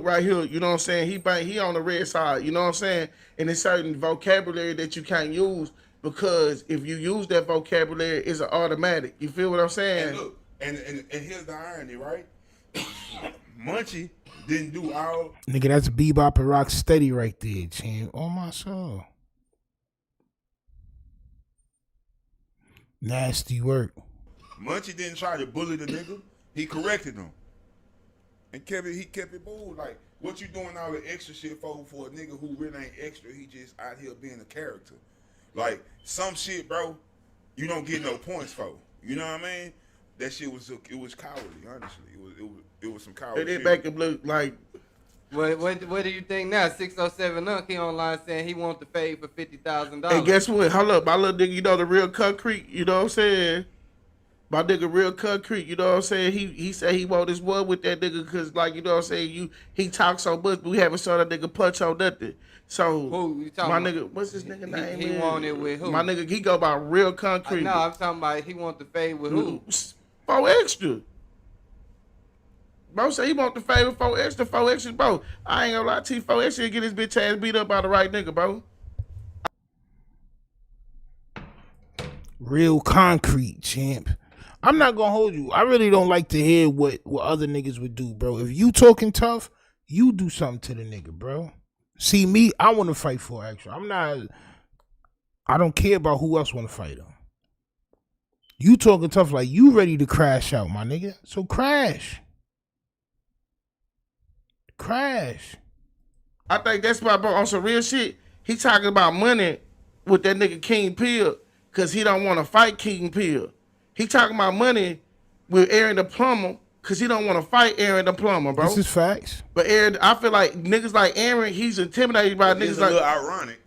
right here, you know what I'm saying? He on the red side, you know what I'm saying? And there's certain vocabulary that you can't use because if you use that vocabulary, it's an automatic. You feel what I'm saying? And look, and here's the irony, right? Munchie didn't do all. Nigga, that's Bebop and Rock Steady right there, champ. On my soul. Nasty work. Munchie didn't try to bully the nigga. He corrected him. And he kept it bold. Like, what you doing all the extra shit for a nigga who really ain't extra? He just out here being a character. Like, some shit, bro, you don't get no points for. You know what I mean? That shit was cowardly, honestly. It was some cowardly They shit. make him look like What do you think now? 607 Unc, he online saying he want the fade for $50,000. And guess what? Hold up, my little nigga, you know the real concrete, you know what I'm saying? My nigga real concrete, you know what I'm saying? He said he want this one with that nigga because, like, you know what I'm saying, he talks so much, but we haven't saw that nigga punch on nothing. So, Who you talking my about? nigga, what's his nigga name? He want it with who? My nigga, he go by real concrete. No, I'm talking about he want the fade with who? 4 extra. Bro say he want the fade with 4 extra, 4 extra, bro. I ain't gonna lie to you, 4 extra get his bitch ass beat up by the right nigga, bro. Real concrete, champ. I'm not gonna hold you. I really don't like to hear what other niggas would do, bro. If you talking tough, you do something to the nigga, bro. See me, I want to fight for extra. I don't care about who else want to fight him. You talking tough like you ready to crash out, my nigga. So crash. Crash. I think that's why, bro, on some real shit, he talking about money with that nigga King Pill because he don't want to fight King Pill. He talking about money with Aaron the Plumber because he don't want to fight Aaron the Plumber, bro. This is facts. But Aaron, I feel like niggas like Aaron, he's intimidated by It's niggas a like... little ironic.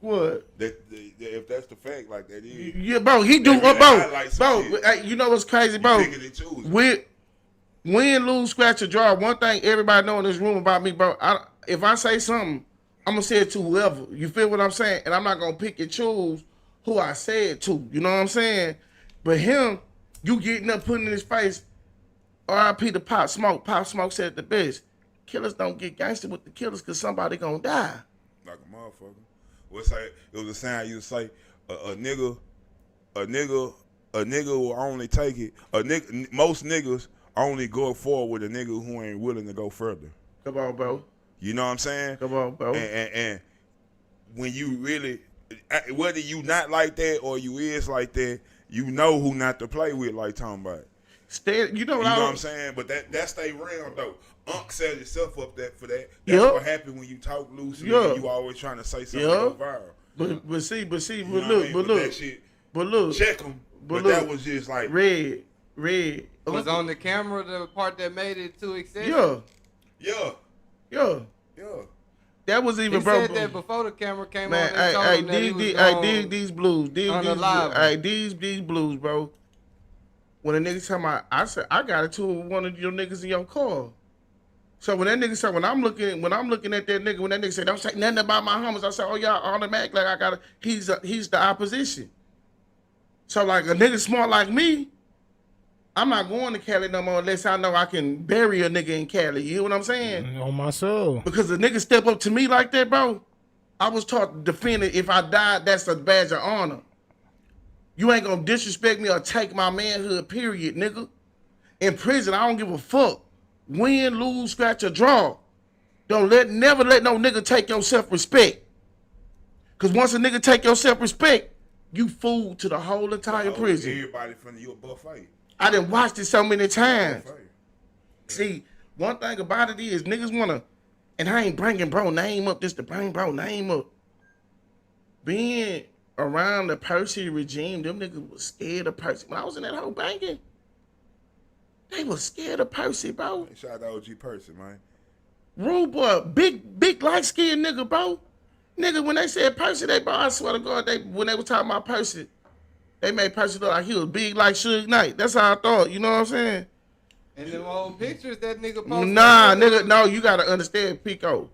What? That if that's the fact, like that is. Yeah, bro, he do... That really bro, highlights some shit. hey, you know what's crazy, bro? Picking and choosing. Win, lose, scratch, or draw, one thing everybody know in this room about me, bro, if I say something, I'm going to say it to whoever. You feel what I'm saying? And I'm not going to pick and choose who I say it to. You know what I'm saying? But him, you getting up, putting in his face, R.I.P. to Pop Smoke. Pop Smoke said it the best. Killers don't get gangster with the killers because somebody going to die. Like a motherfucker. What's that? It was a sign you say a nigga will only take it. Most niggas only go forward with a nigga who ain't willing to go further. Come on, bro. You know what I'm saying? Come on, bro. And when you really, whether you not like that or you is like that, you know who not to play with, like talking about. You know what I'm saying? But that's they realm though. Unc set himself up for that. That's what happened when you talk loose and you always trying to say something that go viral. But look, check them. But that was just like red. Was on the camera the part that made it too excessive? Yeah. That was even he bro. said that before the camera came man, on. These blues. These blues, bro. When a nigga tell me, I said I got it to one of your niggas in your car. So when that nigga said, when I'm looking at that nigga, when that nigga said, don't say nothing about my homies, I said, oh y'all automatic, like I gotta, he's the opposition. So like a nigga smart like me, I'm not going to Cali no more unless I know I can bury a nigga in Cali. You hear what I'm saying? On my soul. Because a nigga step up to me like that, bro, I was taught to defend it. If I died, that's a badge of honor. You ain't gonna disrespect me or take my manhood, period, nigga. In prison, I don't give a fuck. Win, lose, scratch, or draw. Never let no nigga take your self-respect. Because once a nigga take your self-respect, you fool to the whole entire prison. Everybody from you a buffet. I done watched it so many times. See, one thing about it is niggas wanna, and I ain't bringing bro name up just to bring bro name up. Being around the Percy regime, them niggas was scared of Percy. When I was in that whole banging, they was scared of Percy, bro. Shout out OG Percy, man. Rude boy, big light-skinned nigga, bro. Nigga, when they said Percy, bro, I swear to God, when they was talking about Percy, they made Percy look like he was big like Suge Knight. That's how I thought, you know what I'm saying? And them old pictures that nigga posted. Nah, nigga, no, you gotta understand, Pico.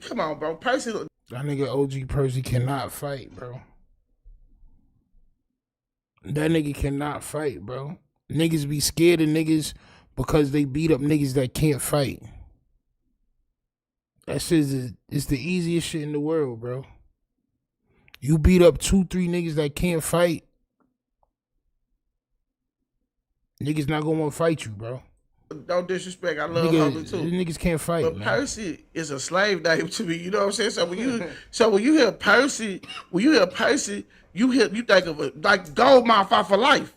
Come on, bro. Percy. That nigga OG Percy cannot fight, bro. That nigga cannot fight, bro. Niggas be scared of niggas because they beat up niggas that can't fight. That shit is the easiest shit in the world, bro. You beat up 2-3 niggas that can't fight, niggas not gonna want to fight you, bro. Don't disrespect. I love Hungry too. Niggas can't fight, but man. Percy is a slave name to me. You know what I'm saying? So when you hear Percy, you think of it like gold mouth out for life.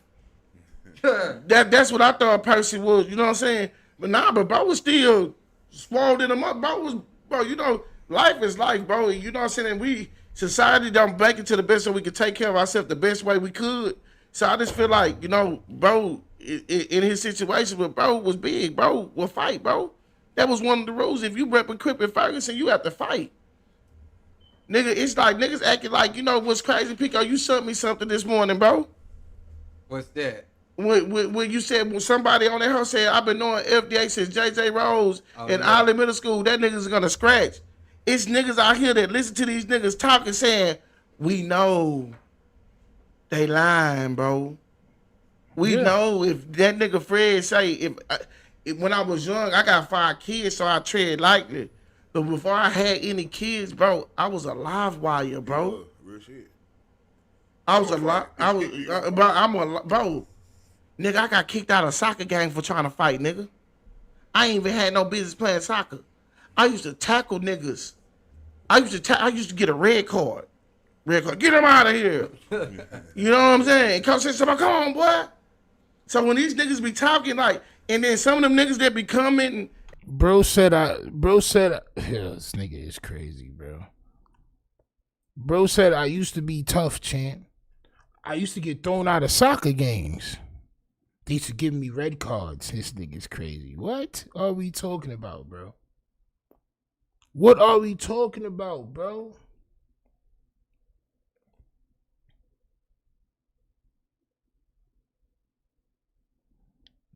That's what I thought Percy was. You know what I'm saying? But nah, but bro was still swallowed in him up. Bro, you know, life is life, bro. You know what I'm saying? And society don't make it to the best so we can take care of ourselves the best way we could. So I just feel like, you know, bro, in his situation, but bro was big, bro, will fight, bro. That was one of the rules. If you repping Crip and Ferguson, you have to fight. Nigga, it's like niggas acting like, you know what's crazy, Pico? You sent me something this morning, bro. What's that? When you said, when somebody on that house said, I've been knowing FDA since JJ Rose in Island Middle School, that nigga's gonna scratch. It's niggas out here that listen to these niggas talking saying, we know they lying, bro. We know if that nigga Fred say, if when I was young, I got 5 kids, so I tread lightly. But before I had any kids, bro, I was a live wire, bro. Real shit. I was a lot. Bro. Nigga, I got kicked out of soccer game for trying to fight, nigga. I ain't even had no business playing soccer. I used to tackle niggas. I used to get a red card. Get him out of here. You know what I'm saying? Coach said, come on, boy. So when these niggas be talking like, and then some of them niggas that be coming. Bro said, yeah, this nigga is crazy, bro. Bro said, I used to be tough, champ. I used to get thrown out of soccer games. They used to give me red cards. This nigga's crazy. What are we talking about, bro? What are we talking about, bro?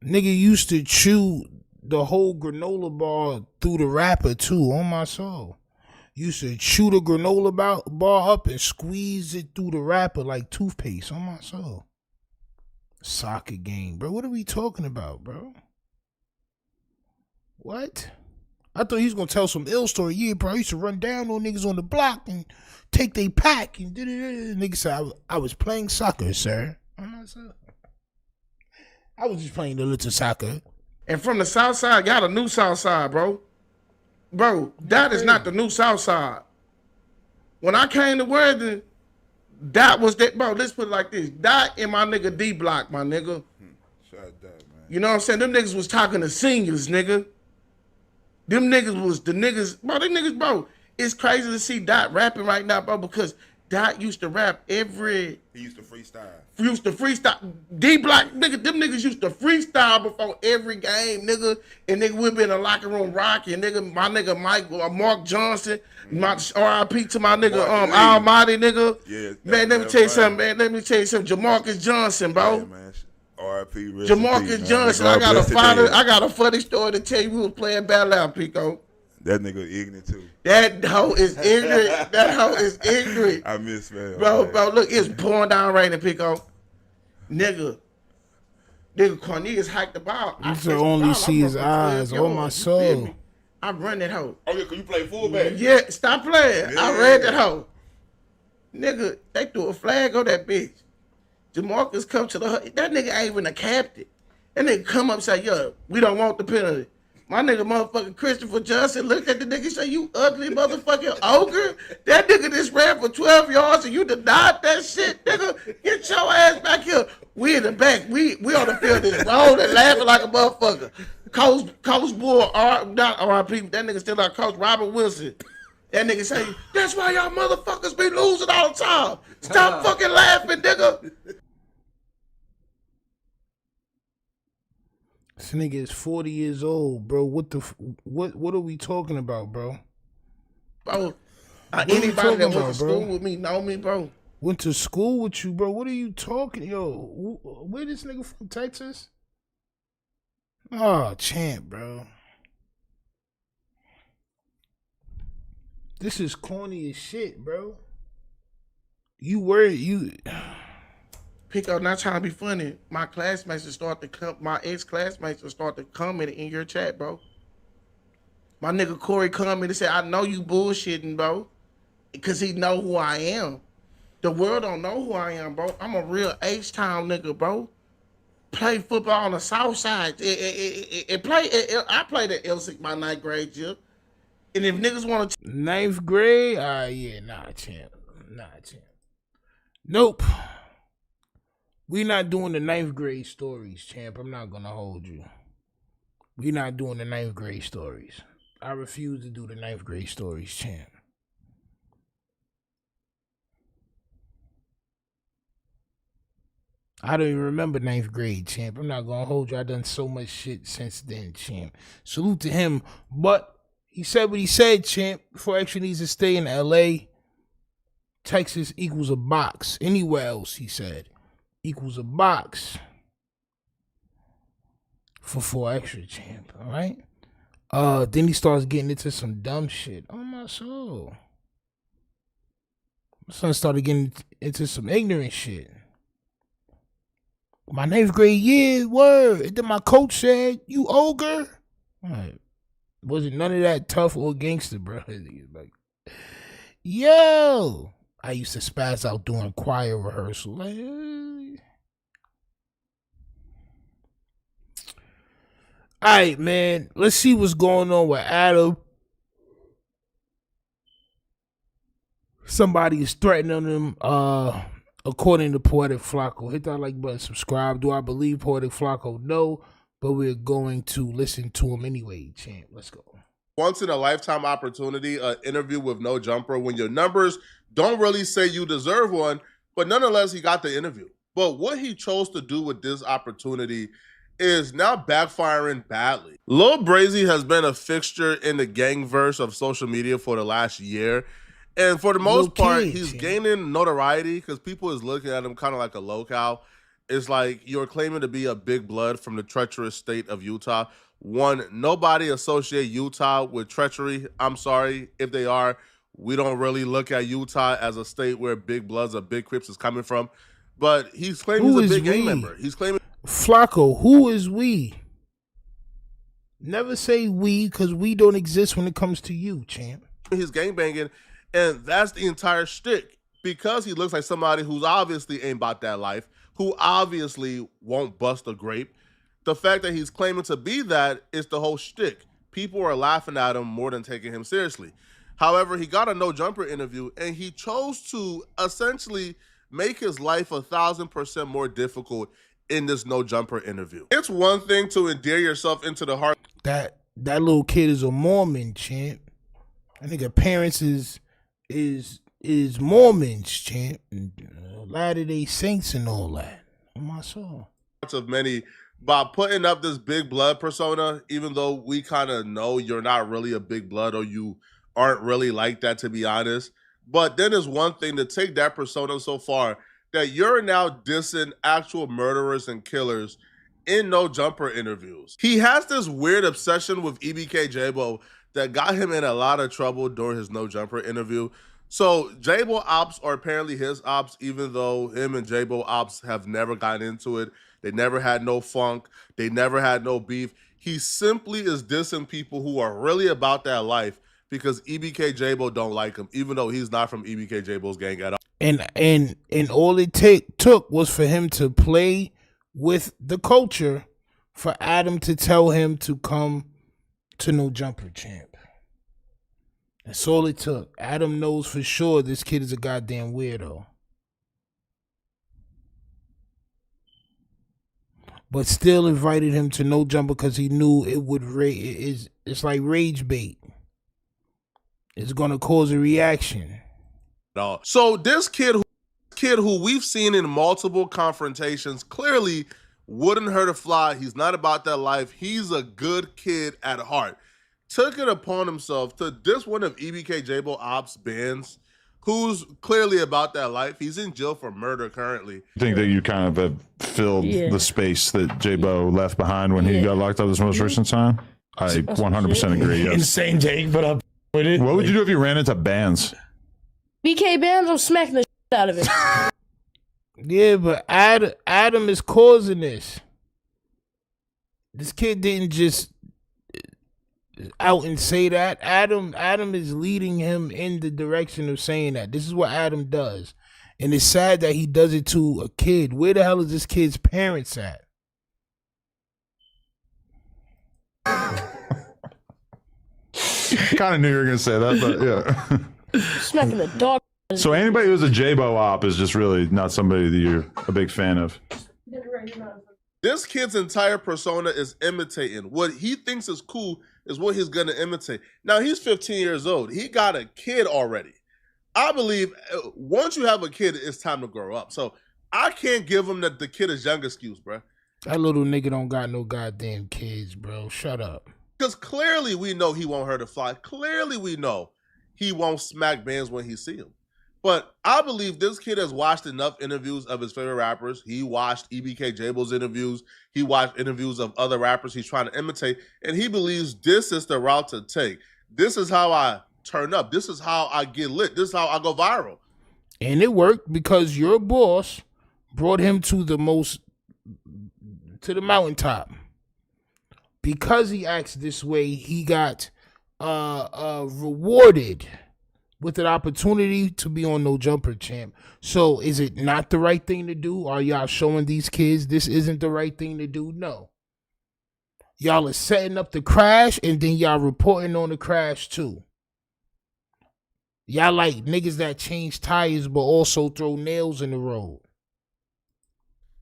Nigga used to chew the whole granola bar through the wrapper too, on my soul. Used to chew the granola bar up and squeeze it through the wrapper like toothpaste, on my soul. Soccer game, bro. What are we talking about, bro? What? I thought he was gonna tell some ill story. Yeah, bro, I used to run down on niggas on the block and take they pack and nigga said I was playing soccer, sir. On my soul. I was just playing a little soccer. And from the south side, y'all the new south side, bro. Bro, that is not the new south side. When I came to Worthing, that was that, bro. Let's put it like this. That and my nigga D Block, my nigga. Shout out that, man. You know what I'm saying? Them niggas was talking to seniors, nigga. Them niggas was the niggas, bro. Them niggas, bro. It's crazy to see Dot rapping right now, bro, because Dot used to rap every. He used to freestyle. D Block, nigga, them niggas used to freestyle before every game, nigga. And nigga, we been in the locker room rocking, nigga. My nigga Mike, Mark Johnson, my RIP to my nigga, Almighty, nigga. Yeah, man, let me tell you something, man. Let me tell you something. Jamarcus Johnson, bro. Yeah, man. RIP, Jamarcus Johnson. I got a funny story to tell you. We was playing Battle Out, Pico. That nigga ignorant too. That hoe is ignorant. That hoe is ignorant. I miss, man. Bro, look, it's pouring down raining, Pico. Nigga, Cornelius hiked the ball. You can only see his eyes. Oh, my soul. I run that hoe. Oh, yeah, because you play fullback. Yeah, stop playing. Yeah. I ran that hoe. Nigga, they threw a flag on that bitch. Jamarcus come to the hut. That nigga ain't even a captain. That nigga come up and say, yo, we don't want the penalty. My nigga motherfucking Christopher Johnson looked at the nigga and said, you ugly motherfucking ogre. That nigga just ran for 12 yards and you denied that shit, nigga. Get your ass back here. We in the back. We on the field just rolling, laughing like a motherfucker. Coach Bull, not RIP, that nigga still like Coach Robert Wilson. That nigga say, that's why y'all motherfuckers be losing all the time. Stop fucking laughing, nigga. This nigga is 40 years old, bro. What are we talking about, bro? Bro, anybody that went to school with me know me, bro. Went to school with you, bro. What are you talking? Yo, where this nigga from? Texas? Oh, champ, bro. This is corny as shit, bro. Pico, not trying to be funny. My classmates will start to come. My ex-classmates will start to comment in your chat, bro. My nigga Corey commented and said, I know you bullshitting, bro. Because he know who I am. The world don't know who I am, bro. I'm a real H-Town nigga, bro. Play football on the south side. I played at Elsick my 9th grade year. And if niggas want to... 9th grade? Yeah, nah, champ. Nope. We not doing the 9th grade stories, champ. I'm not gonna hold you. We not doing the 9th grade stories. I refuse to do the 9th grade stories, champ. I don't even remember 9th grade, champ. I'm not gonna hold you. I done so much shit since then, champ. Salute to him. But he said what he said, champ. Before Extra needs to stay in LA, Texas equals a box. Anywhere else, he said, equals a box for 4 Extra, champ. All right. Then he starts getting into some dumb shit. Oh my soul. My son started getting into some ignorant shit. My 9th grade year, word. And then my coach said, "You ogre." Right. Wasn't none of that tough or gangster, bro. Like, yo, I used to spaz out during choir rehearsal. Like, all right, man. Let's see what's going on with Adam. Somebody is threatening him. According to Poetic Flacco. Hit that like button, subscribe. Do I believe Poetic Flacco? No, but we're going to listen to him anyway, champ. Let's go. Once in a lifetime opportunity, an interview with no jumper when your numbers don't really say you deserve one, but nonetheless, he got the interview. But what he chose to do with this opportunity is now backfiring badly. Lil Brazy has been a fixture in the gangverse of social media for the last year. And for the most part, he's gaining notoriety because people is looking at him kind of like a local. It's like you're claiming to be a big blood from the treacherous state of Utah. One, nobody associate Utah with treachery. I'm sorry if they are. We don't really look at Utah as a state where big bloods or big crips is coming from. But he's claiming he's a big gang member. He's claiming Flacco. Who is we? Never say we because we don't exist when it comes to you, champ. He's gangbanging. And that's the entire shtick. Because he looks like somebody who's obviously ain't about that life, who obviously won't bust a grape. The fact that he's claiming to be that is the whole shtick. People are laughing at him more than taking him seriously. However, he got a no jumper interview and he chose to essentially make his life 1,000% more difficult in this no jumper interview. It's one thing to endear yourself into the heart. That little kid is a Mormon, champ. I think her parents is Mormons, champ, Latter-day Saints and all that. On my soul. Of many by putting up this big blood persona, even though we kind of know you're not really a big blood or you aren't really like that, to be honest. But then there's one thing to take that persona so far that you're now dissing actual murderers and killers in no jumper interviews. He has this weird obsession with EBK J-Bo that got him in a lot of trouble during his no jumper interview. So J-Bo ops are apparently his ops, even though him and J-Bo ops have never gotten into it. They never had no funk. They never had no beef. He simply is dissing people who are really about that life because EBK J-Bo don't like him, even though he's not from EBK J-Bo's gang at all. And all it took was for him to play with the culture for Adam to tell him to come to no jumper, champ. That's all it took. Adam knows for sure this kid is a goddamn weirdo. But still invited him to no jumper because he knew it would it's like rage bait. It's gonna cause a reaction. No. So this kid who we've seen in multiple confrontations clearly wouldn't hurt a fly. He's not about that life. He's a good kid at heart. Took it upon himself to diss one of EBK J-Bo ops bands, who's clearly about that life. He's in jail for murder currently. I think that you kind of have filled the space that J-Bo left behind when he got locked up this most recent time. I 100% agree. Yes. Insane Jake, but up with it. What would you do if you ran into bands? BK bands, I'm smacking the shit out of it. Yeah, but Adam is causing this. This kid didn't just out and say that. Adam is leading him in the direction of saying that. This is what Adam does. And it's sad that he does it to a kid. Where the hell is this kid's parents at? Kind of knew you were going to say that, but yeah. Smacking the dog. So anybody who's a J-Bo op is just really not somebody that you're a big fan of. This kid's entire persona is imitating. What he thinks is cool is what he's going to imitate. Now, he's 15 years old. He got a kid already. I believe once you have a kid, it's time to grow up. So I can't give him the kid is young excuse, bro. That little nigga don't got no goddamn kids, bro. Shut up. Because clearly we know he won't hurt a fly. Clearly we know he won't smack bands when he see him. But I believe this kid has watched enough interviews of his favorite rappers. He watched EBK Jables interviews. He watched interviews of other rappers he's trying to imitate. And he believes this is the route to take. This is how I turn up. This is how I get lit. This is how I go viral. And it worked because your boss brought him to the mountaintop. Because he acts this way, he got rewarded with an opportunity to be on No Jumper, champ. So is it not the right thing to do? Are y'all showing these kids this isn't the right thing to do? No. Y'all are setting up the crash and then y'all reporting on the crash too. Y'all like niggas that change tires but also throw nails in the road.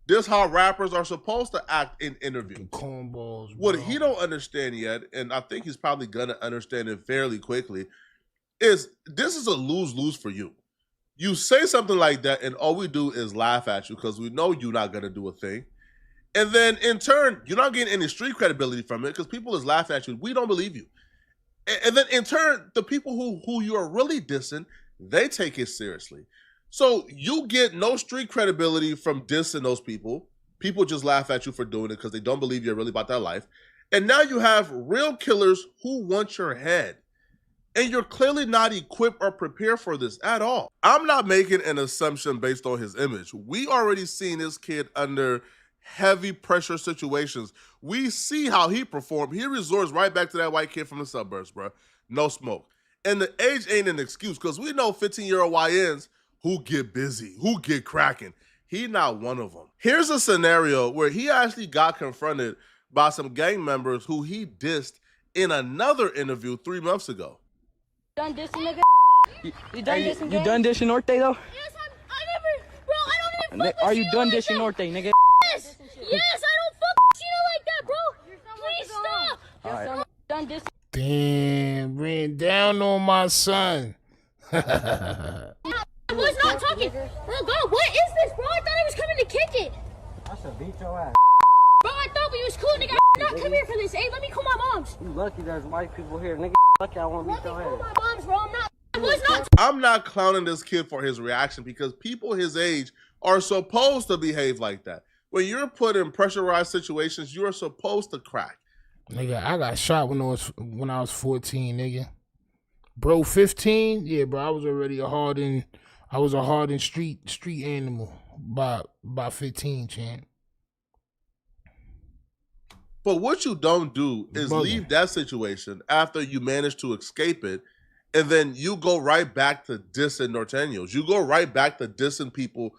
This is how rappers are supposed to act in interviews. Cornballs. What he don't understand yet, and I think he's probably gonna understand it fairly quickly, is this is a lose-lose for you. You say something like that, and all we do is laugh at you because we know you're not gonna do a thing. And then in turn, you're not getting any street credibility from it because people is laughing at you. We don't believe you. And then in turn, the people who you are really dissing, they take it seriously. So you get no street credibility from dissing those people. People just laugh at you for doing it because they don't believe you're really about that life. And now you have real killers who want your head. And you're clearly not equipped or prepared for this at all. I'm not making an assumption based on his image. We already seen this kid under heavy pressure situations. We see how he performed. He resorts right back to that white kid from the suburbs, bro. No smoke. And the age ain't an excuse because we know 15-year-old YNs who get busy, who get cracking. He not one of them. Here's a scenario where he actually got confronted by some gang members who he dissed in another interview 3 months ago. Done dissing, nigga? You done Hey, dissing, you done dishing Norte though? Yes, I never, bro, I don't even fuck with Are you Sheila done like dishing that. Norte, nigga? Yes, yes, I don't fuck with Sheila like that, bro. Please stop. Alright. Done dissing. Damn, ran down on my son. I was not talking. Bro, God, what is this, bro? I thought I was coming to kick it. I should beat your ass. Bro, I thought we was cool, nigga. I'm not come here for this. Hey, let me call my moms. You lucky there's white people here, nigga. Lucky I won't beat Let me your call ass. my moms, bro. I was not. I'm not clowning this kid for his reaction because people his age are supposed to behave like that. When you're put in pressurized situations, you are supposed to crack. Nigga, I got shot when I was 14, nigga. Bro, 15? Yeah, bro, I was already a hardened street animal by 15, champ. But what you don't do is leave that situation after you manage to escape it, and then you go right back to dissing Norteños. You go right back to dissing people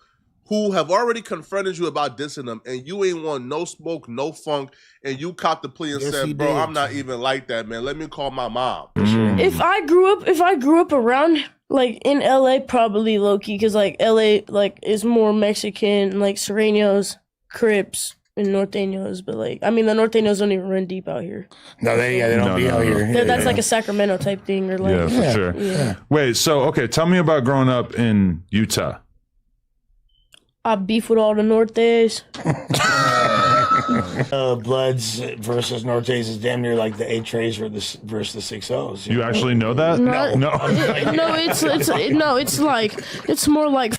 who have already confronted you about dissing them, and you ain't want no smoke, no funk, and you copped the plea and said, bro, I'm not even like that, man. Let me call my mom. If I grew up around like in LA, probably low-key, because like LA like is more Mexican, like Sureños, Crips, and Norteños, but like, I mean, the Norteños don't even run deep out here. No, they don't be out here. That's like a Sacramento type thing, or like, Yeah, for sure. Yeah. Wait, so okay, tell me about growing up in Utah. I beef with all the Nortes. Bloods versus Nortes is damn near like the XTRAs versus the 6-0s. You actually know that? It's more like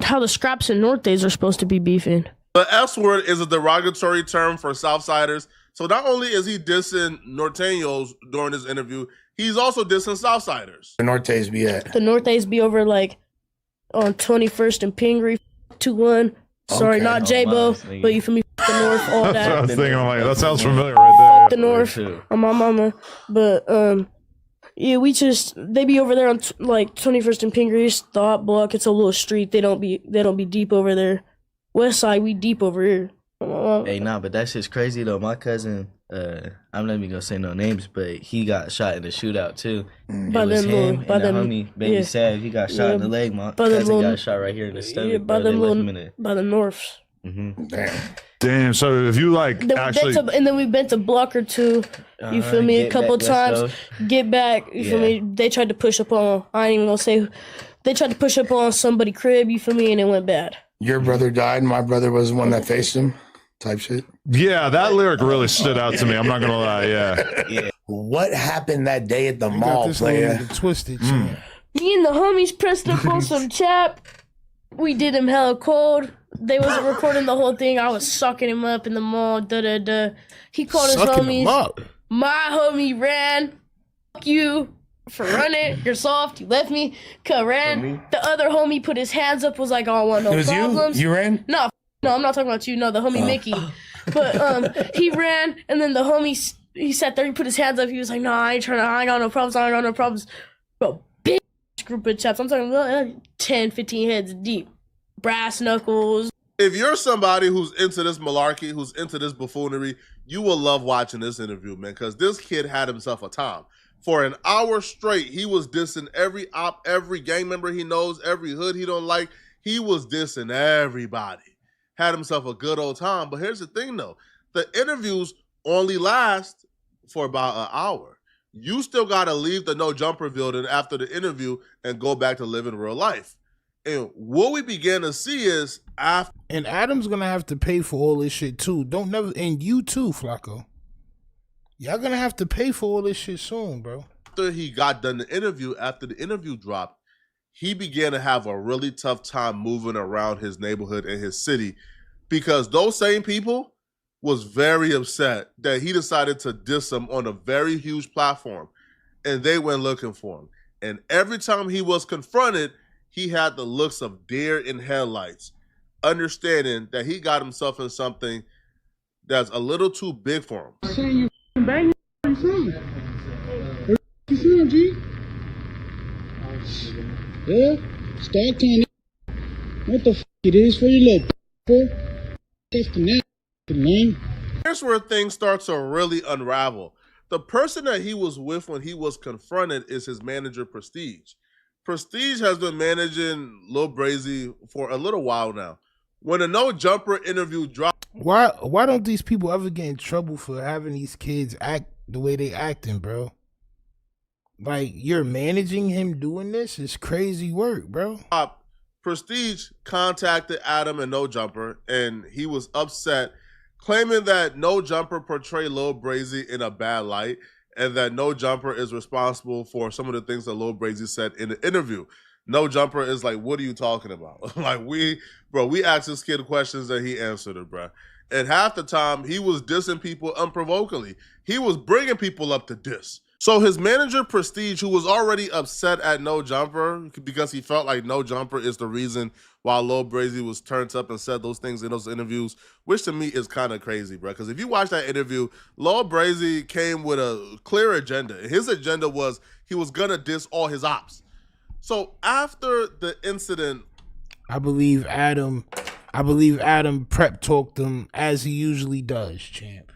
how the Scraps and Nortes are supposed to be beefing. The S word is a derogatory term for Southsiders. So not only is he dissing Norteños during this interview, he's also dissing Southsiders. The Nortes be at. The Nortes be over like on 21st and Pingree, 2-1. Sorry, Okay. not J-Bo, but you feel me? The North, all That's that. what I was thinking. I'm like, that sounds familiar right The North, on my mama. But yeah, they be over there on like 21st and Pingree, the hot block. It's a little street. They don't be deep over there. West side, we deep over here. Hey, nah, but that shit's crazy though. My cousin, I'm not even gonna say no names, but he got shot in a shootout too. By it was them him little- by and the them- homie Baby yeah. Sav. He got shot in the leg. My By them cousin little- got shot right here in the stomach. Yeah, bro. They left him in by the Norths. Damn. So if you like Then and then we been to block or two. You feel me? A get couple back, let's times. Get back. You feel Yeah. me? They tried to push up on. I ain't even gonna say. they tried to push up on somebody's crib, you feel me, and it went bad. Your brother died, my brother was the one that faced him, type shit. Yeah, that lyric really stood out to me. I'm not gonna lie. Yeah. What happened that day at the You got mall, this one player? with the twisted champ. Me and the homies pressed up on some chap. We did him hella cold. They wasn't recording the whole thing. I was sucking him up in the mall. He called his Sucking homies. him up. My homie ran. Fuck you for running. You're soft. You left me. Ran. The other homie put his hands up. Was like, "Oh, I want no It was problems." you? You ran? No, I'm not talking about you. No, the homie Mickey. But he ran, and then the homie he sat there. He put his hands up. He was like, "No, I ain't got no problems. I ain't got no problems." Bro, big group of chaps. I'm talking about 10, 15 heads deep. Brass knuckles. If you're somebody who's into this malarkey, who's into this buffoonery, you will love watching this interview, man, because this kid had himself a time. For an hour straight, he was dissing every op, every gang member he knows, every hood he don't like. He was dissing everybody. Had himself a good old time. But here's the thing, though. The interviews only last for about an hour. You still got to leave the No Jumper building after the interview and go back to living real life. And what we began to see is after... And Adam's going to have to pay for all this shit, too. And you, too, Flacco. Y'all going to have to pay for all this shit soon, bro. After he got done the interview, after the interview dropped, he began to have a really tough time moving around his neighborhood and his city because those same people was very upset that he decided to diss them on a very huge platform, and they went looking for him. And every time he was confronted, he had the looks of deer in headlights, understanding that he got himself in something that's a little too big for him. Saying you bang you from? Where you from, G? Yeah? Start telling what the f it is for your little that's the name. Here's where things start to really unravel. The person that he was with when he was confronted is his manager, Prestige. Prestige has been managing Lil Brazy for a little while now. When the No Jumper interview dropped... Why don't these people ever get in trouble for having these kids act the way they acting, bro? Like, you're managing him doing this? It's crazy work, bro. Prestige contacted Adam and No Jumper, and he was upset, claiming that No Jumper portrayed Lil Brazy in a bad light, and that No Jumper is responsible for some of the things that Lil Brazy said in the interview. No Jumper is like, what are you talking about? Like, we asked this kid questions and he answered it, bro. And half the time, he was dissing people unprovokingly. He was bringing people up to diss. So his manager, Prestige, who was already upset at No Jumper because he felt like No Jumper is the reason why Lil Brazy was turned up and said those things in those interviews, which to me is kind of crazy, bro. Because if you watch that interview, Lil Brazy came with a clear agenda. His agenda was he was going to diss all his ops. So after the incident... I believe Adam prep talked him as he usually does, champ.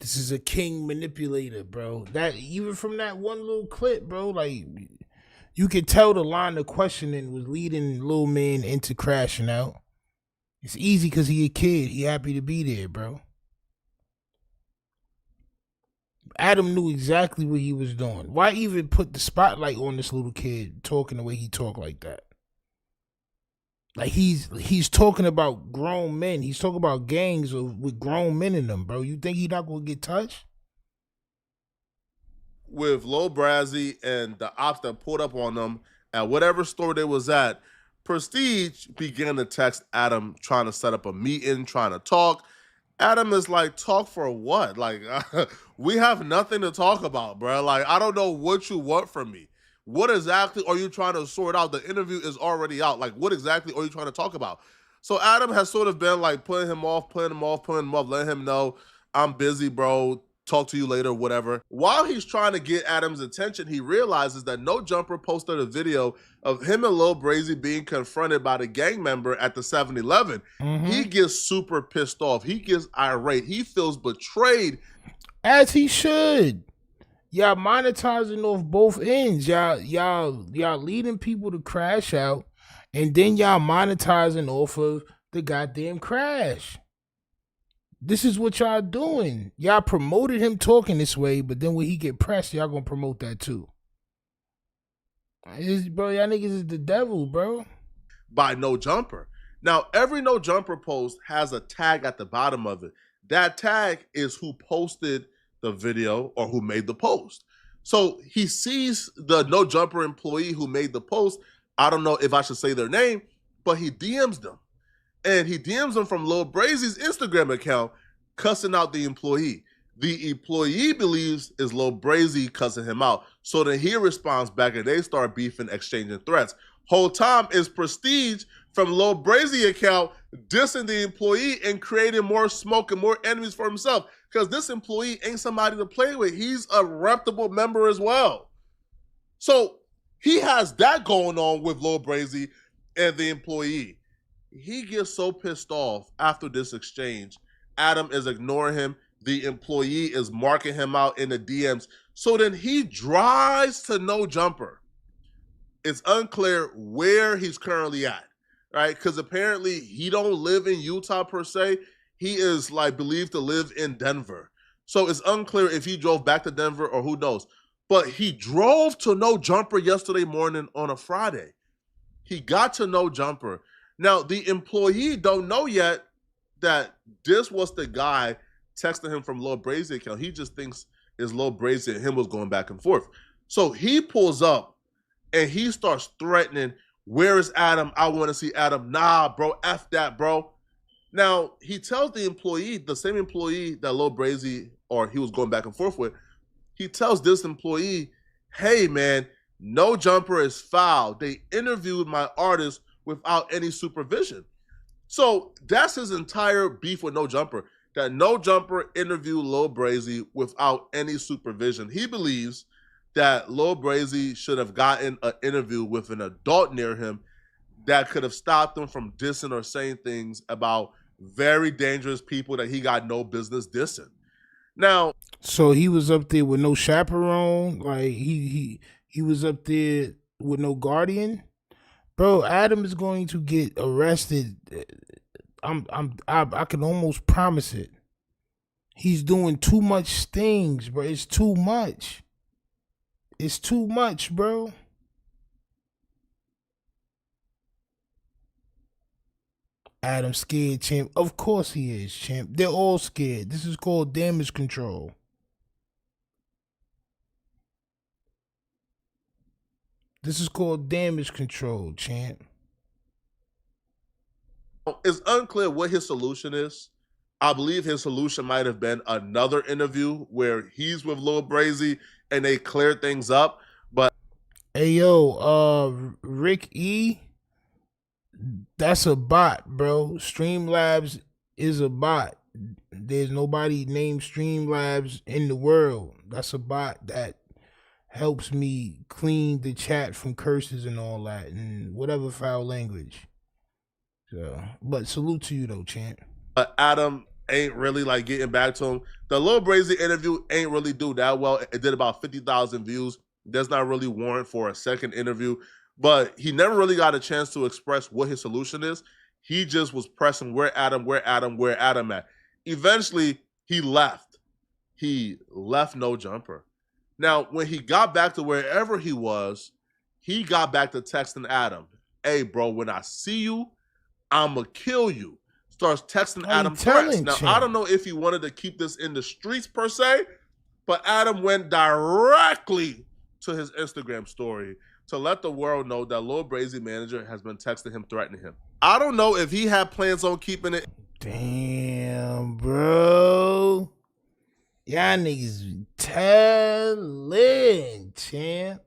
This is a king manipulator, bro. That even from that one little clip, bro, like you could tell the line of questioning was leading Lil Man into crashing out. It's easy because he a kid. He happy to be there, bro. Adam knew exactly what he was doing. Why even put the spotlight on this little kid talking the way he talked like that? Like he's talking about grown men. He's talking about gangs with grown men in them, bro. You think he not gonna get touched? With Lil Brazy and the ops that pulled up on them at whatever store they was at, Prestige began to text Adam trying to set up a meeting, trying to talk. Adam is like, talk for what? Like, we have nothing to talk about, bro. Like, I don't know what you want from me. What exactly are you trying to sort out? The interview is already out. Like, what exactly are you trying to talk about? So Adam has sort of been like putting him off, letting him know, I'm busy, bro. Talk to you later, whatever. While he's trying to get Adam's attention, he realizes that No Jumper posted a video of him and Lil Brazy being confronted by the gang member at the 7-Eleven. He gets super pissed off. He gets irate. He feels betrayed. As he should. Y'all monetizing off both ends. Y'all leading people to crash out, and then y'all monetizing off of the goddamn crash. This is what y'all doing. Y'all promoted him talking this way, but then when he get pressed, y'all gonna promote that too. Bro, y'all niggas is the devil, bro. By No Jumper. Now, every No Jumper post has a tag at the bottom of it. That tag is who posted the video or who made the post. So he sees the No Jumper employee who made the post. I don't know if I should say their name, but he DMs them. And he DMs them from Lil Brazy's Instagram account, cussing out the employee. The employee believes is Lil Brazy cussing him out. So then he responds back and they start beefing, exchanging threats. Whole time is Prestige from Lil Brazy account dissing the employee and creating more smoke and more enemies for himself. Because this employee ain't somebody to play with. He's a reputable member as well. So he has that going on with Lil Brazy and the employee. He gets so pissed off after this exchange. Adam is ignoring him. The employee is marking him out in the DMs. So then he drives to No Jumper. It's unclear where he's currently at, right? Because apparently he don't live in Utah per se. He is like believed to live in Denver. So it's unclear if he drove back to Denver or who knows. But he drove to No Jumper yesterday morning on a Friday. He got to No Jumper. Now, the employee don't know yet that this was the guy texting him from Lil Brazy account. He just thinks it's Lil Brazy and him was going back and forth. So he pulls up and he starts threatening, where is Adam? I want to see Adam. Nah, bro, F that, bro. Now, he tells the employee, the same employee that Lil Brazy, or he was going back and forth with, he tells this employee, hey, man, No Jumper is foul. They interviewed my artist without any supervision. So that's his entire beef with No Jumper, that No Jumper interviewed Lil Brazy without any supervision. He believes that Lil Brazy should have gotten an interview with an adult near him that could have stopped him from dissing or saying things about very dangerous people that he got no business dissing. Now, so he was up there with no chaperone, like he was up there with no guardian. Bro, Adam is going to get arrested. I can almost promise it. He's doing too much things, bro. It's too much. It's too much, bro. Adam scared, champ. Of course he is, champ. They're all scared. This is called damage control. This is called damage control, champ. It's unclear what his solution is. I believe his solution might have been another interview where he's with Lil Brazy and they clear things up. But hey, yo, Rick E, that's a bot, bro. Streamlabs is a bot. There's nobody named Streamlabs in the world. That's a bot that helps me clean the chat from curses and all that and whatever foul language. So, but salute to you though, champ. Adam ain't really like getting back to him. The Lil Brazy interview ain't really do that well. It did about 50,000 views. Does not really warrant for a second interview, but he never really got a chance to express what his solution is. He just was pressing where Adam at. Eventually, he left. He left No Jumper. Now, when he got back to wherever he was, he got back to texting Adam. Hey, bro, when I see you, I'ma kill you. Starts texting Adam threats. Now, I don't know if he wanted to keep this in the streets per se, but Adam went directly to his Instagram story to let the world know that Lil Brazy manager has been texting him, threatening him. I don't know if he had plans on keeping it. Damn, bro. Y'all niggas telling, champ.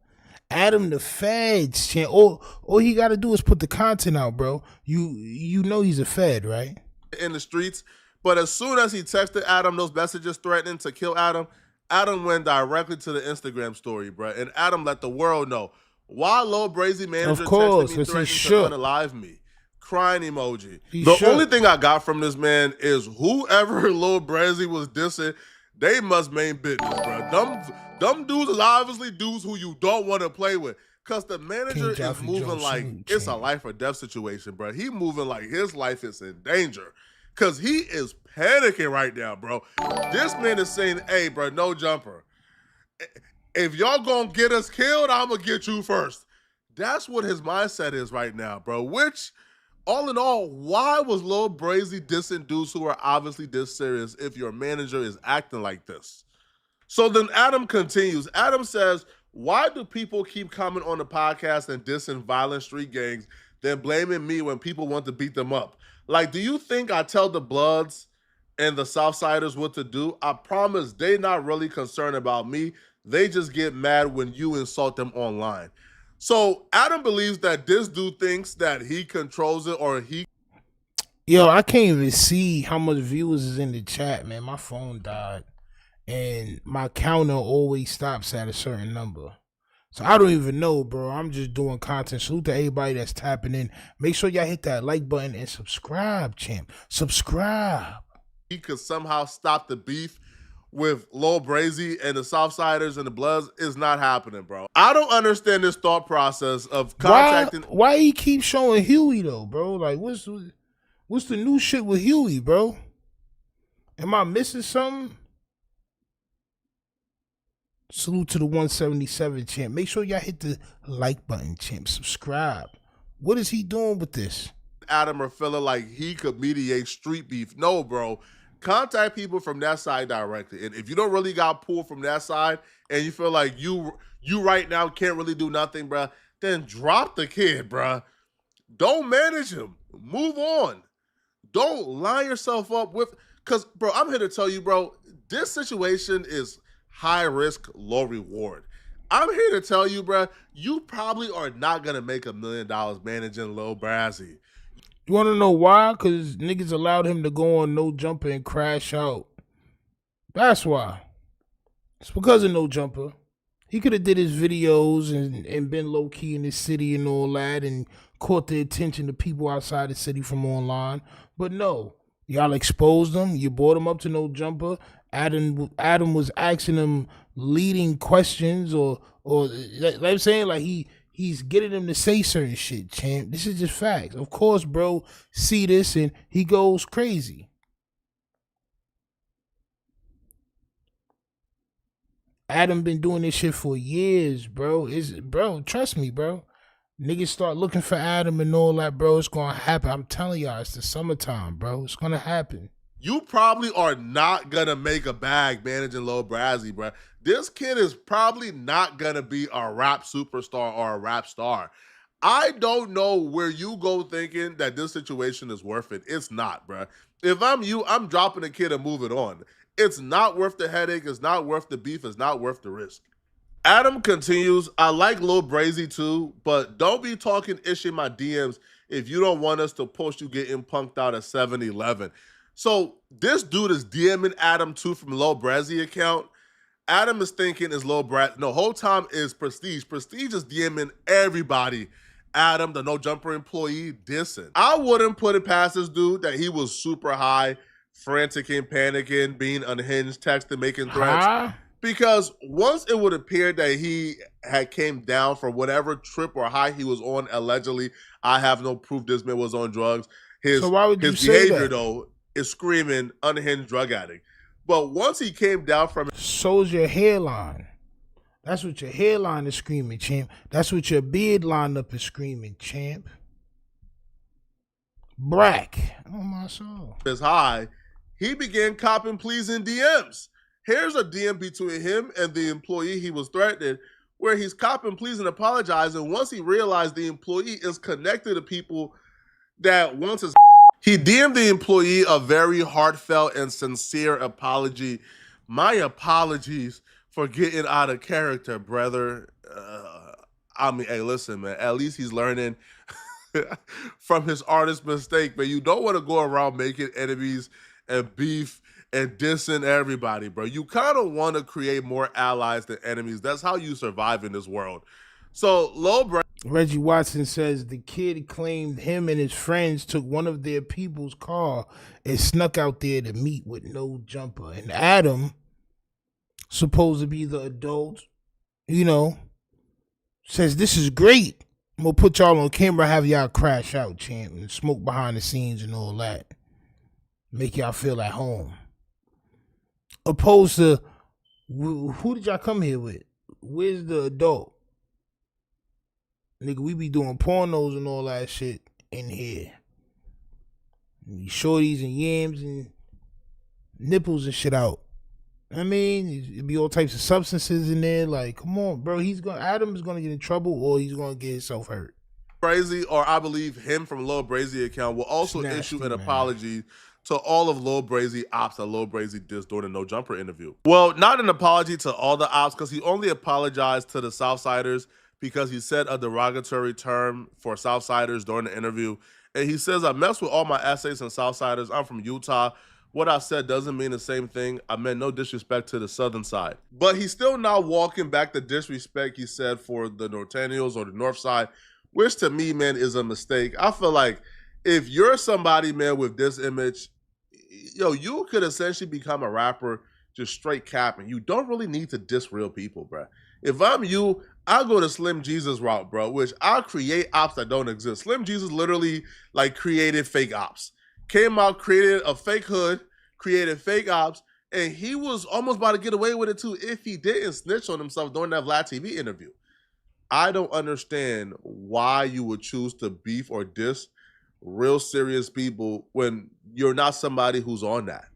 Adam the feds, champ. All he got to do is put the content out, bro. You know he's a fed, right? In the streets. But as soon as he texted Adam those messages threatening to kill Adam, Adam went directly to the Instagram story, bro. And Adam let the world know. Why Lil Brazy manager texted me threatening to unalive me? Crying emoji. The only thing I got from this man is whoever Lil Brazy was dissing, they must mean business, bro. Them dudes is obviously dudes who you don't want to play with. Because the manager is moving like it's a life or death situation, bro. He moving like his life is in danger. Because he is panicking right now, bro. This man is saying, hey, bro, No Jumper. If y'all gonna get us killed, I'm gonna get you first. That's what his mindset is right now, bro. Which, all in all, why was Lil Brazy dissing dudes who are obviously this serious if your manager is acting like this? So then Adam continues. Adam says, why do people keep coming on the podcast and dissing violent street gangs, then blaming me when people want to beat them up? Like, do you think I tell the Bloods and the Southsiders what to do? I promise they not really concerned about me. They just get mad when you insult them online. So Adam believes that this dude thinks that he controls it, or he... Yo, I can't even see how much viewers is in the chat, man. My phone died. And my counter always stops at a certain number. So I don't even know, bro. I'm just doing content. Salute to everybody that's tapping in. Make sure y'all hit that like button and subscribe, champ. Subscribe. He could somehow stop the beef with Lil Brazy and the Southsiders and the Bloods is not happening, bro. I don't understand this thought process of contacting... Why he keep showing Huey, though, bro? Like, what's the new shit with Huey, bro? Am I missing something? Salute to the 177 champ. Make sure y'all hit the like button, champ. Subscribe. What is he doing with this? Adam are feeling like he could mediate street beef. No, bro. Contact people from that side directly. And if you don't really got pulled from that side and you feel like you right now can't really do nothing, bro, then drop the kid, bro. Don't manage him. Move on. Don't line yourself up with... Because, bro, I'm here to tell you, bro, this situation is... high risk, low reward. I'm here to tell you, bro, you probably are not going to make $1 million managing Lil Brazy. You want to know why? Because niggas allowed him to go on No Jumper and crash out. That's why. It's because of No Jumper. He could have did his videos and been low-key in the city and all that and caught the attention of people outside the city from online. But no, y'all exposed him. You brought him up to No Jumper. Adam was asking him leading questions or like I'm saying, like he's getting him to say certain shit, champ. This is just facts. Of course, bro, see this and he goes crazy. Adam been doing this shit for years, bro. Bro, trust me, bro. Niggas start looking for Adam and all that, bro. It's gonna happen. I'm telling y'all, it's the summertime, bro. It's gonna happen. You probably are not going to make a bag managing Lil Brazy, bro. This kid is probably not going to be a rap superstar or a rap star. I don't know where you go thinking that this situation is worth it. It's not, bro. If I'm you, I'm dropping the kid and moving on. It's not worth the headache. It's not worth the beef. It's not worth the risk. Adam continues, I like Lil Brazy too, but don't be talking ish in my DMs if you don't want us to post you getting punked out at 7-Eleven. So this dude is DMing Adam too from Lil Brazy account. Adam is thinking is Lil Brazy. No, whole time is Prestige. Prestige is DMing everybody. Adam, the No Jumper employee, dissing. I wouldn't put it past this dude that he was super high, frantic and panicking, being unhinged, texting, making threats. Because once it would appear that he had came down from whatever trip or high he was on, allegedly, I have no proof this man was on drugs. So why would you his say behavior, that? though, is screaming unhinged drug addict. But once he came down from it. So's your hairline. That's what your hairline is screaming, champ. That's what your beard lineup is screaming, champ. Brack. Oh, my soul. Is high, he began copping pleas in DMs. Here's a DM between him and the employee he was threatening, where he's copping pleas and apologizing. Once he realized the employee is connected to people that wants his... He DM'd the employee a very heartfelt and sincere apology. My apologies for getting out of character, brother. I mean, hey, listen, man. At least he's learning from his artist mistake, but you don't want to go around making enemies and beef and dissing everybody, bro. You kind of want to create more allies than enemies. That's how you survive in this world. So, Reggie Watson says the kid claimed him and his friends took one of their people's car and snuck out there to meet with No Jumper. And Adam, supposed to be the adult, you know, says this is great. I'm going to put y'all on camera, have y'all crash out, champ, and smoke behind the scenes and all that. Make y'all feel at home. Opposed to, who did y'all come here with? Where's the adult? Nigga, we be doing pornos and all that shit in here. Shorties and yams and nipples and shit out. I mean, it'd be all types of substances in there. Like, come on, bro. Adam's gonna get in trouble or he's gonna get himself hurt. Brazy, or I believe him from Lil Brazy account, will also issue an apology to all of Lil Brazy ops that Lil Brazy dissed during the No Jumper interview. Well, not an apology to all the ops, because he only apologized to the Southsiders because he said a derogatory term for Southsiders during the interview. And he says, I mess with all my essays and Southsiders. I'm from Utah. What I said doesn't mean the same thing. I meant no disrespect to the Southern side. But he's still not walking back the disrespect he said for the Nortennials or the North side, which to me, man, is a mistake. I feel like if you're somebody, man, with this image, yo, you could essentially become a rapper just straight capping. You don't really need to diss real people, bro. If I'm you, I'll go the Slim Jesus route, bro, which I'll create ops that don't exist. Slim Jesus literally, like, created fake ops. Came out, created a fake hood, created fake ops, and he was almost about to get away with it, too, if he didn't snitch on himself during that Vlad TV interview. I don't understand why you would choose to beef or diss real serious people when you're not somebody who's on that.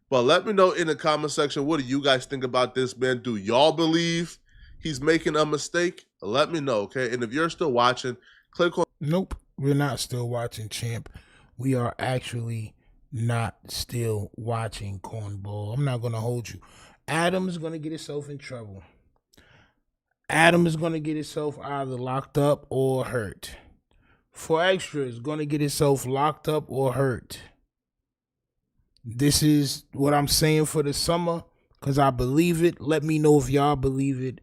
But let me know in the comment section, what do you guys think about this, man? Do y'all believe he's making a mistake? Let me know, okay? And if you're still watching, click on... Nope, we're not still watching, champ. We are actually not still watching, cornball. I'm not going to hold you. Adam's going to get himself in trouble. Adam is going to get himself either locked up or hurt. For Extra is going to get himself locked up or hurt. This is what I'm saying for the summer because I believe it. Let me know if y'all believe it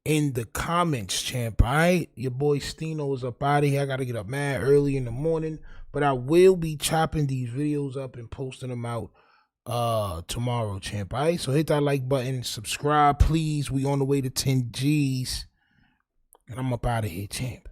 in the comments, champ. All right? Your boy Stino is up out of here. I got to get up mad early in the morning, but I will be chopping these videos up and posting them out tomorrow, champ. All right, so hit that like button, subscribe, please. We on the way to 10 G's, and I'm up out of here, champ.